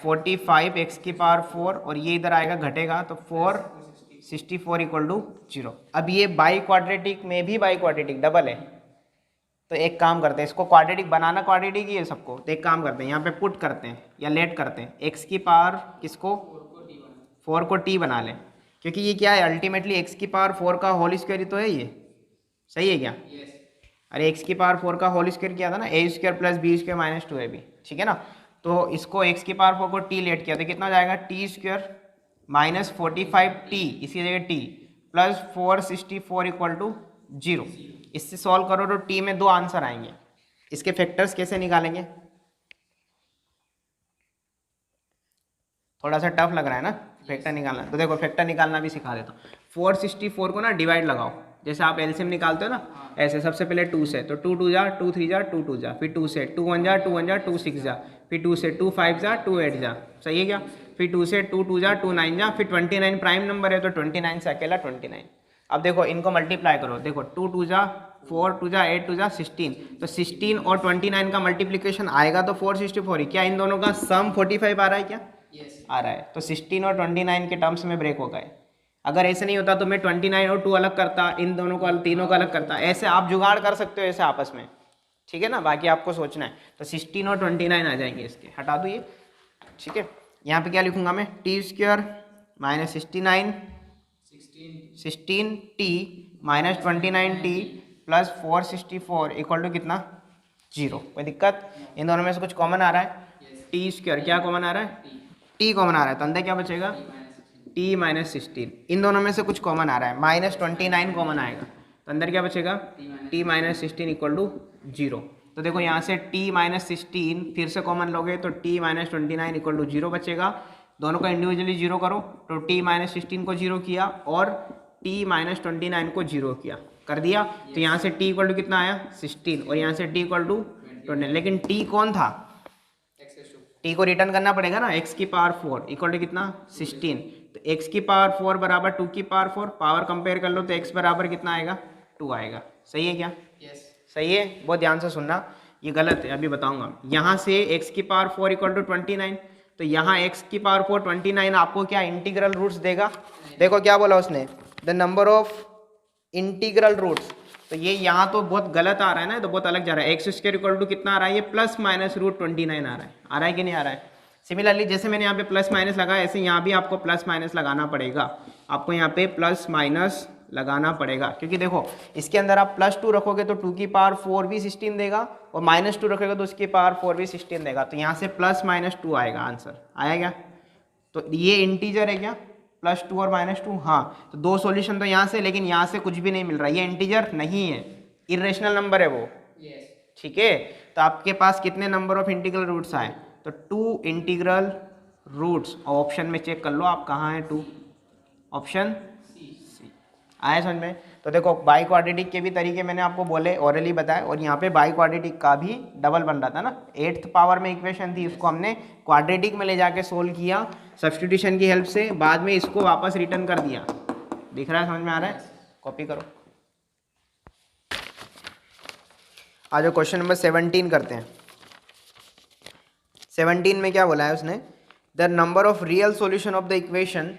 45 x⁴, और ये इधर आएगा घटेगा तो 464 इक्वल टू 0। अब ये बाई क्वाड्रेटिक में भी बाई क्वाड्रेटिक डबल है, तो एक काम करते हैं, इसको क्वाड्रेटिक बनाना क्वाड्रेटिक ही है सबको, तो एक काम करते हैं यहाँ पे पुट करते हैं या लेट करते हैं, x⁴ किसको 4 को t बना लें, क्योंकि ये क्या है अल्टीमेटली x⁴ का होल स्क्वायर ही तो है ये। सही है क्या, अरे x⁴ का होल स्क्वायर किया था ना, a² plus b² minus 2ab, ठीक है ना। तो इसको x⁴ को t लेट किया तो कितना जाएगा, t² माइनस 45t इसी जगह t प्लस 464 इक्वल टू 0। इससे सॉल्व करो तो टी में 2 आंसर आएंगे। इसके फैक्टर्स कैसे निकालेंगे? थोड़ा सा टफ लग रहा है ना फैक्टर निकालना, तो देखो फैक्टर निकालना भी सिखा देता हूँ। 464 को ना डिवाइड लगाओ, जैसे आप एलसीएम निकालते हो ना ऐसे, सबसे पहले 2 से, तो 2 2 जा, 2 3 जा, 2 2 जा, फिर 2 से 2 1 जा, 2 1 जा, 2 6 जा, फिर 2 से 2 5 जा, 2 8 जा, सही है क्या? फिर 2 से 2 2 जा, 2 9 जा, फिर 29 प्राइम नंबर है तो 29 से अकेला 29। अब देखो इनको मल्टीप्लाई करो, देखो 2 2 जा 4 2 जा 8 2 जा 16, तो 16 और 29 का मल्टीप्लिकेशन आएगा तो 464 ही। क्या इन दोनों का सम 45 आ रहा है क्या? आ रहा है। तो 16 और 29 के टर्म्स में ब्रेक हो गए। अगर ऐसे नहीं होता तो मैं 29 और 2 अलग करता, इन दोनों को तीनों को अलग करता, ऐसे आप जुगाड़ कर सकते हो ऐसे आपस में, ठीक है ना? बाकी आपको सोचना है। तो 16 और 29 आ जाएंगे इसके, हटा दो ये, ठीक है। यहाँ पे क्या लिखूंगा मैं? T square minus 16 t minus 29 t plus 464 equal to कितना? 0। कोई दिक्कत? इन दोनों में से कुछ कॉमन आ रहा है? टी स्क्वायर क्या कॉमन आ रहा है? टी कॉमन आ रहा है, तो अंदर क्या बचेगा? T minus 16। इन दोनों में से कुछ कॉमन आ रहा है, माइनस 29 कॉमन आएगा, तो अंदर क्या बचेगा? T minus 16 equal to 0। तो देखो यहाँ से टी माइनस 16 फिर से कॉमन लोगे तो टी माइनस 29 इक्वल टू 0 बचेगा। दोनों का इंडिविजुअली 0 करो तो टी माइनस 16 को 0 किया और टी माइनस 29 को 0 किया, कर दिया। तो यहाँ से टी इक्वल टू कितना आया? 16, और यहाँ से टी इक्वल टू 20। लेकिन टी कौन था? टी को रिटर्न करना पड़ेगा ना, x की पावर 4 इक्वल टू कितना? 16। तो x की पावर 4 बराबर 2 की पावर 4, पावर कंपेयर कर लो तो x बराबर कितना आएगा? 2 आएगा। सही है क्या? सही है। बहुत ध्यान से सुनना, ये गलत है अभी बताऊंगा। यहाँ से x की पावर 4 इक्वल टू 29, तो यहाँ x की पावर 4 29 आपको क्या इंटीग्रल रूट्स देगा? देखो क्या बोला उसने, the number of integral roots. तो ये यहाँ तो बहुत गलत आ रहा है ना, तो बहुत अलग जा रहा है। एक्स स्क्वायर इक्वल टू कितना आ रहा है? ये प्लस माइनस रूट 29 आ रहा है कि नहीं आ रहा है? सिमिलरली जैसे मैंने यहाँ पे प्लस माइनस लगाया, ऐसे यहाँ भी आपको प्लस माइनस लगाना पड़ेगा। आपको यहाँ पे प्लस माइनस लगाना पड़ेगा, क्योंकि देखो इसके अंदर आप +2 रखोगे तो 2 की पावर 4 भी 16 देगा, और -2 रखोगे तो उसकी पावर 4 भी 16 देगा। तो यहाँ से +-2 आएगा, आंसर आया क्या? तो ये इंटीजर है क्या? +2 और -2, हाँ। तो 2 सॉल्यूशन तो यहाँ से, लेकिन यहाँ से कुछ भी नहीं मिल रहा, ये इंटीजर नहीं है, इरेशनल नंबर है वो, ठीक है। तो आपके पास कितने नंबर ऑफ इंटीग्रल रूट्स आए? तो 2 इंटीग्रल रूट्स, और ऑप्शन में चेक कर लो आप कहाँ है 2, ऑप्शन सी। आया समझ में? तो देखो बाई क्वाड्रेटिक के भी तरीके मैंने आपको बोले, ऑरली बताए, और यहाँ पे बाई क्वाड्रेटिक का भी डबल बन रहा था ना, 8th पावर में इक्वेशन थी, उसको हमने क्वाड्रेटिक में ले जाके सोल्व किया सब्स्टिट्यूशन की हेल्प से, बाद में इसको वापस रिटर्न कर दिया। दिख रहा है? समझ में आ रहा है? कॉपी करो। आज क्वेश्चन नंबर 17 करते हैं। 17 में क्या बोला है उसने? The number of real solution of the equation.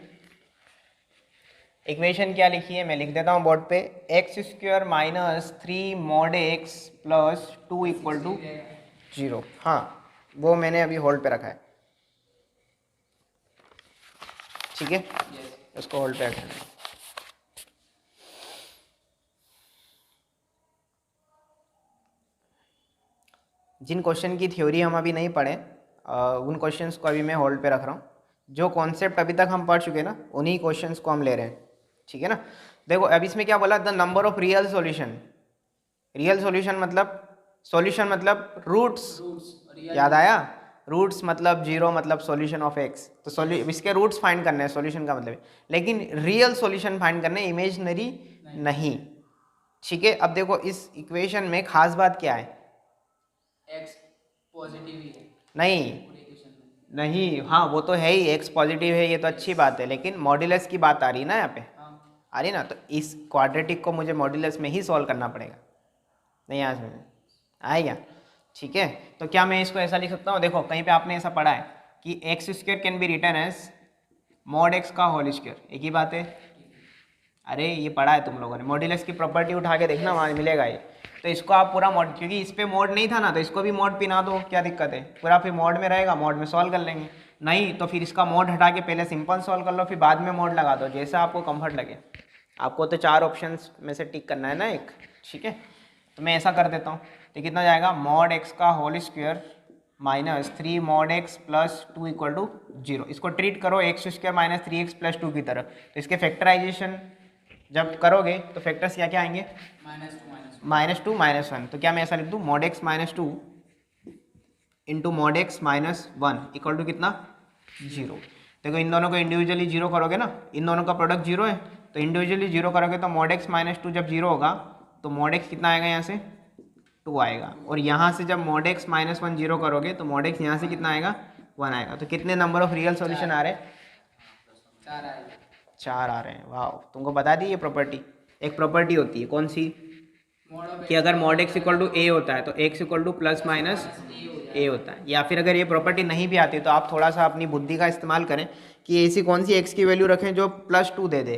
Equation क्या लिखी है मैं लिख देता हूँ बोर्ड पे, x square minus 3 mod x plus 2 equal to 0। हाँ वो मैंने अभी होल्ड पे रखा है, ठीक है, उसको होल्ड पे रखा है। जिन क्वेश्चन की थ्योरी हम अभी नहीं पढ़े उन क्वेश्चंस को अभी मैं होल्ड पे रख रहा हूँ। जो कॉन्सेप्ट अभी तक हम पढ़ चुके ना उन्हीं क्वेश्चंस को हम ले रहे हैं, ठीक है ना। देखो अब इसमें क्या बोला? The number of real solution. Real solution मतलब रूट्स, याद आया? रूट्स मतलब 0 मतलब सॉल्यूशन ऑफ x। तो इसके रूट्स फाइंड करने हैं, सॉल्यूशन का मतलब है, लेकिन रियल सॉल्यूशन फाइंड करने, इमेजिनरी नहीं, ठीक है। अब देखो इस इक्वेशन में खास बात क्या है? x पॉजिटिव ही है नहीं, हाँ वो तो है ही, x पॉजिटिव है, ये तो अच्छी बात है, लेकिन मॉड्यूलस की बात आ रही ना यहाँ पे, आ रही ना। तो इस क्वाड्रेटिक को मुझे मॉड्यूलस में ही सॉल्व करना पड़ेगा, नहीं आ समझ आएगा, ठीक है। तो क्या मैं इसको ऐसा लिख सकता हूँ? देखो कहीं पे आपने ऐसा पढ़ा है कि x square can be written as mod x का होल स्क्वायर, एक ही बात है। अरे ये पढ़ा है तुम लोगों ने, मॉड्यूलस की प्रॉपर्टी उठा के देखना, वहाँ मिलेगा ये। तो इसको आप पूरा मॉड, क्योंकि इस पे मोड नहीं था ना, तो इसको भी मोड पिना दो, क्या दिक्कत है? पूरा फिर मोड में रहेगा, मोड में सॉल्व कर लेंगे। नहीं तो फिर इसका मोड हटा के पहले सिंपल सॉल्व कर लो, फिर बाद में मोड लगा दो, जैसा आपको कंफर्ट लगे। आपको तो 4 ऑप्शंस में से टिक करना है ना एक, ठीक है। तो मैं ऐसा कर देता हूँ, तो कितना जाएगा? mod x का whole square minus 3 mod x plus 2 equal to 0। इसको ट्रीट करो x square minus 3x plus 2 की तरह। तो इसके फैक्टराइजेशन जब करोगे तो फैक्टर्स क्या क्या आएंगे, -2 -2 -1। तो क्या मैं ऐसा लिख दूँ, mod x -2 into mod x -1 equal to कितना, 0। देखो इन दोनों को इंडिविजुअली जीरो करोगे ना, इन दोनों का प्रोडक्ट जीरो है, तो इंडिविजुअली जीरो करोगे तो mod x -2 जब जीरो होगा तो mod x कितना आएगा, यहाँ से 2 आएगा, और यहाँ से जब mod x -1 जीरो करोगे तो mod x यहाँ से कितना आएगा, 1 आएगा। तो कितने नंबर ऑफ रियल सॉल्यूशन आ रहे हैं, 4 आएगा। 4 आ रहे हैं। वाह, तुमको बता दी ये प्रॉपर्टी। एक प्रॉपर्टी होती है कौन सी, कि अगर mod x equal to A होता है तो x equal to plus minus A होता है। या फिर अगर ये प्रॉपर्टी नहीं भी आती तो आप थोड़ा सा अपनी बुद्धि का इस्तेमाल करें कि ऐसी कौन सी x की वैल्यू रखें जो +2 दे दे,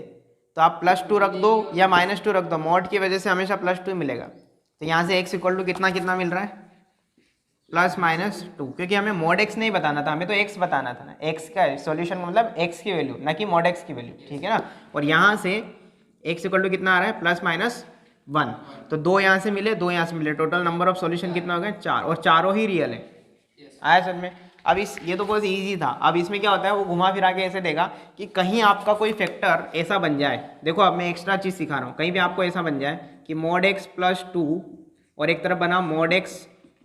तो आप +2 रख दो या -2 रख दो, mod की वजह से हमेशा +2 मिलेगा। तो यहाँ से x इक्वल टू कितना कितना मिल रहा है, +-2, क्योंकि हमें mod x नहीं बताना था, हमें तो x बताना था ना, x का सॉल्यूशन मतलब x की वैल्यू, ना कि mod x की वैल्यू, ठीक है ना। और यहाँ से x इक्वल टू कितना आ रहा है, +-1, तो 2 यहाँ से मिले, 2 यहाँ से मिले, टोटल नंबर ऑफ सॉल्यूशन कितना हो गया, 4, और चारों ही रियल है। आया समझ में। अब इस ये तो बहुत ईजी था। अब इसमें क्या होता है, वो घुमा फिरा के ऐसे देगा कि कहीं आपका कोई फैक्टर ऐसा बन जाए, देखो अब मैं एक्स्ट्रा चीज़ सिखा रहा हूँ, कहीं भी आपको ऐसा बन जाए कि mod x +2 और एक तरफ बना mod x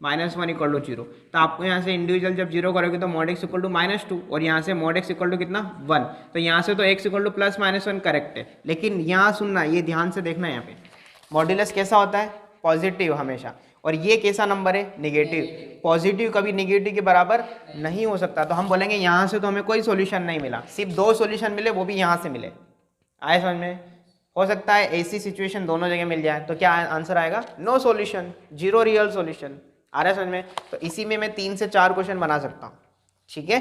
-1 इक्वल टू 0, तो आपको यहाँ से इंडिविजुअल जब जीरो करोगे तो mod x इक्वल टू -2 और यहाँ से mod x इक्वल टू कितना 1, तो यहाँ से तो x इक्वल टू +-1 करेक्ट है। लेकिन यहाँ सुनना, ये ध्यान से देखना, यहाँ पे मॉड्यूलस कैसा होता है, पॉजिटिव हमेशा, और ये कैसा नंबर है, निगेटिव। पॉजिटिव कभी निगेटिव के बराबर नहीं हो सकता, तो हम बोलेंगे यहाँ से तो हमें कोई सॉल्यूशन नहीं मिला, सिर्फ 2 सॉल्यूशन मिले, वो भी यहाँ से मिले। आए समझ में। हो सकता है ऐसी सिचुएशन दोनों जगह मिल जाए, तो क्या आंसर आएगा, नो सॉल्यूशन, 0 रियल सॉल्यूशन। आ रहा है समझ में। तो इसी में मैं 3 से 4 क्वेश्चन बना सकता हूँ, ठीक है,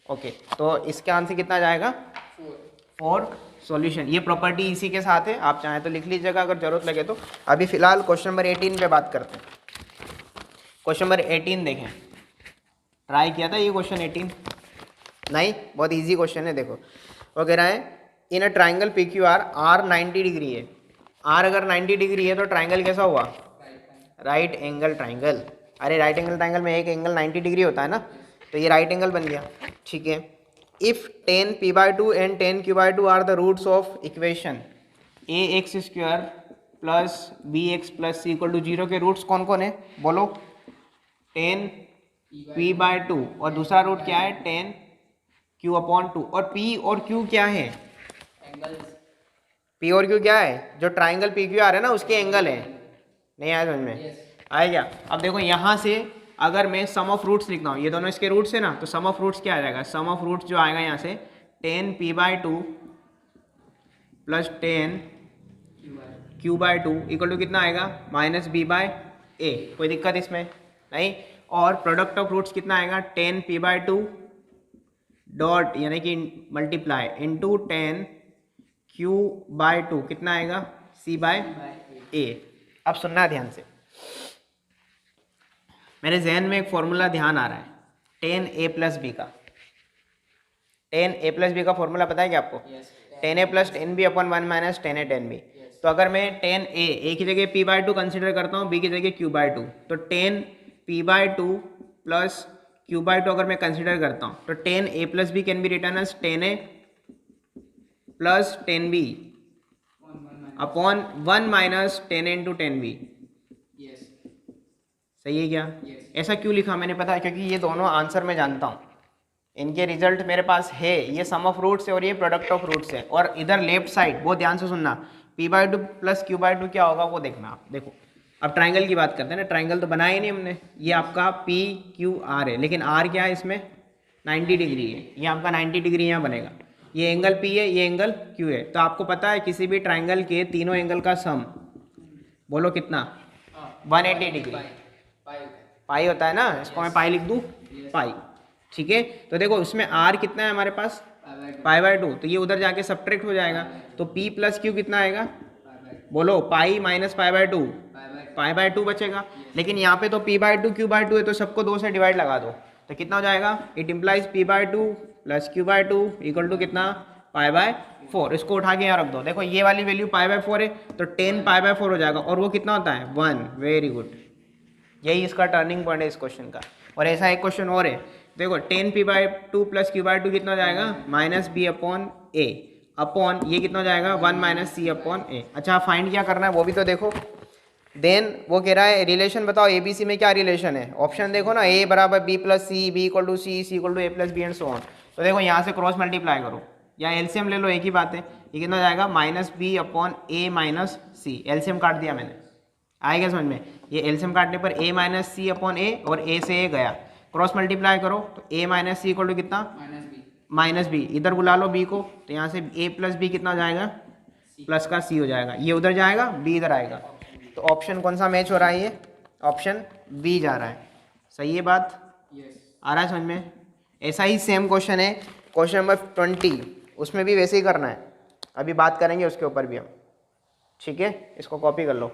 ओके। तो इसका आंसर कितना जाएगा, 4 सॉल्यूशन। ये प्रॉपर्टी इसी के साथ है, आप चाहें तो लिख लीजिएगा अगर जरूरत लगे तो। अभी फिलहाल क्वेश्चन नंबर 18 पे बात करते हैं। क्वेश्चन नंबर 18 देखें, ट्राई किया था ये क्वेश्चन 18 नहीं, बहुत इजी क्वेश्चन है। देखो वो कह रहा है in a triangle PQR R 90 degree है, R अगर 90 डिग्री है तो ट्राइंगल कैसा हुआ, राइट एंगल ट्राइंगल। अरे राइट एंगल ट्राइंगल में एक एंगल 90 डिग्री होता है ना, तो ये राइट एंगल बन गया, ठीक है। If tan p/2 and tan q/2 are the roots of equation ax² plus bx plus c equal to 0 के रूट्स कौन कौन है, बोलो। tan p/2 और दूसरा रूट क्या है, tan q/2, और p और q क्या है, एंगल्स। p और q क्या है, जो ट्राइंगल PQR है ना उसके एंगल है। नहीं आया समझ में, आया क्या। अब देखो यहाँ से अगर मैं सम ऑफ रूट्स लिखता हूँ, ये दोनों इसके रूट्स है ना, तो सम ऑफ रूट्स क्या आ जाएगा, सम ऑफ रूट्स जो आएगा यहाँ से tan p/2 plus tan q/2 equal to कितना आएगा, -b/a। कोई दिक्कत इसमें नहीं। और प्रोडक्ट ऑफ रूट्स कितना आएगा, tan p/2 डॉट यानी कि मल्टीप्लाई इनटू tan q/2 कितना आएगा, c/a। अब सुनना ध्यान से, मेरे जहन में एक फॉर्मूला ध्यान आ रहा है, tan a प्लस b का। tan a प्लस b का फॉर्मूला पता है क्या आपको, tan a plus tan b upon 1 minus tan a tan b। तो अगर मैं tan a की जगह p/2 कंसिडर करता हूँ, b की जगह q/2, तो tan p/2 प्लस q/2 अगर मैं कंसिडर करता हूँ तो tan a plus b can be written as tan a plus tan b upon 1 minus tan a into tan b। सही है क्या, ऐसा क्यों लिखा मैंने, पता है, क्योंकि ये दोनों आंसर मैं जानता हूँ, इनके रिजल्ट मेरे पास है, ये सम ऑफ रूट्स है और ये प्रोडक्ट ऑफ रूट्स है। और इधर लेफ्ट साइड बहुत ध्यान से सुनना, p/2 प्लस q/2 क्या होगा वो देखना आप। देखो अब ट्राइंगल की बात करते हैं ना, ट्राइंगल तो बनाया ही नहीं हमने, ये आपका PQR है, लेकिन R क्या है इसमें, 90 डिग्री है, ये आपका 90 डिग्री यहाँ बनेगा, ये एंगल P है, ये एंगल Q है। तो आपको पता है किसी भी ट्राइंगल के तीनों एंगल का सम बोलो कितना, 180 डिग्री पाई होता है ना, इसको मैं पाई लिख दूँ, पाई, ठीक है। तो देखो उसमें R कितना है हमारे पास, π/2, तो ये उधर जाके सब्ट्रैक्ट हो जाएगा, तो P प्लस Q कितना आएगा, बोलो पाई माइनस π/2, π/2 बचेगा। लेकिन यहाँ पे तो p/2 q/2 है, तो सबको 2 से डिवाइड लगा दो, तो कितना हो जाएगा, it implies p/2 plus q/2 equal to कितना, π/4। इसको उठा के यहाँ रख दो, देखो ये वाली वैल्यू π/4 है, तो tan π/4 हो जाएगा, और वो कितना होता है, 1। वेरी गुड, यही इसका टर्निंग पॉइंट है इस क्वेश्चन का। और ऐसा एक क्वेश्चन और है, देखो tan p/2 प्लस q/2 कितना हो जाएगा, -b/a। अपॉन ये कितना हो जाएगा 1 माइनस सी अपॉन ए। अच्छा फाइंड क्या करना है वो भी तो देखो। देन वो कह रहा है रिलेशन बताओ ए बी सी में क्या रिलेशन है। ऑप्शन देखो ना, ए बराबर b plus c, b equal to c, c equal to a plus b and so on. तो देखो यहाँ से क्रॉस मल्टीप्लाई करो या एलसीएम ले लो, एक ही बात है। ये कितना हो जाएगा माइनस बी अपॉन ए माइनस सी। एलसीएम काट दिया मैंने, आएगा समझ में। ये एलसीएम काटने पर ए माइनस सी अपॉन ए और ए से ए गया, क्रॉस मल्टीप्लाई करो तो ए माइनस सी इक्वल टू कितना माइनस बी। इधर बुला लो बी को, तो यहाँ से ए प्लस बी कितना हो जाएगा प्लस का सी हो जाएगा। ये उधर जाएगा, बी इधर आएगा। तो ऑप्शन कौन सा मैच हो रहा है, ये ऑप्शन बी जा रहा है। सही है बात, आ रहा है समझ में। ऐसा ही सेम क्वेश्चन है क्वेश्चन नंबर 20, उसमें भी वैसे ही करना है। अभी बात करेंगे उसके ऊपर भी हम, ठीक है। इसको कॉपी कर लो।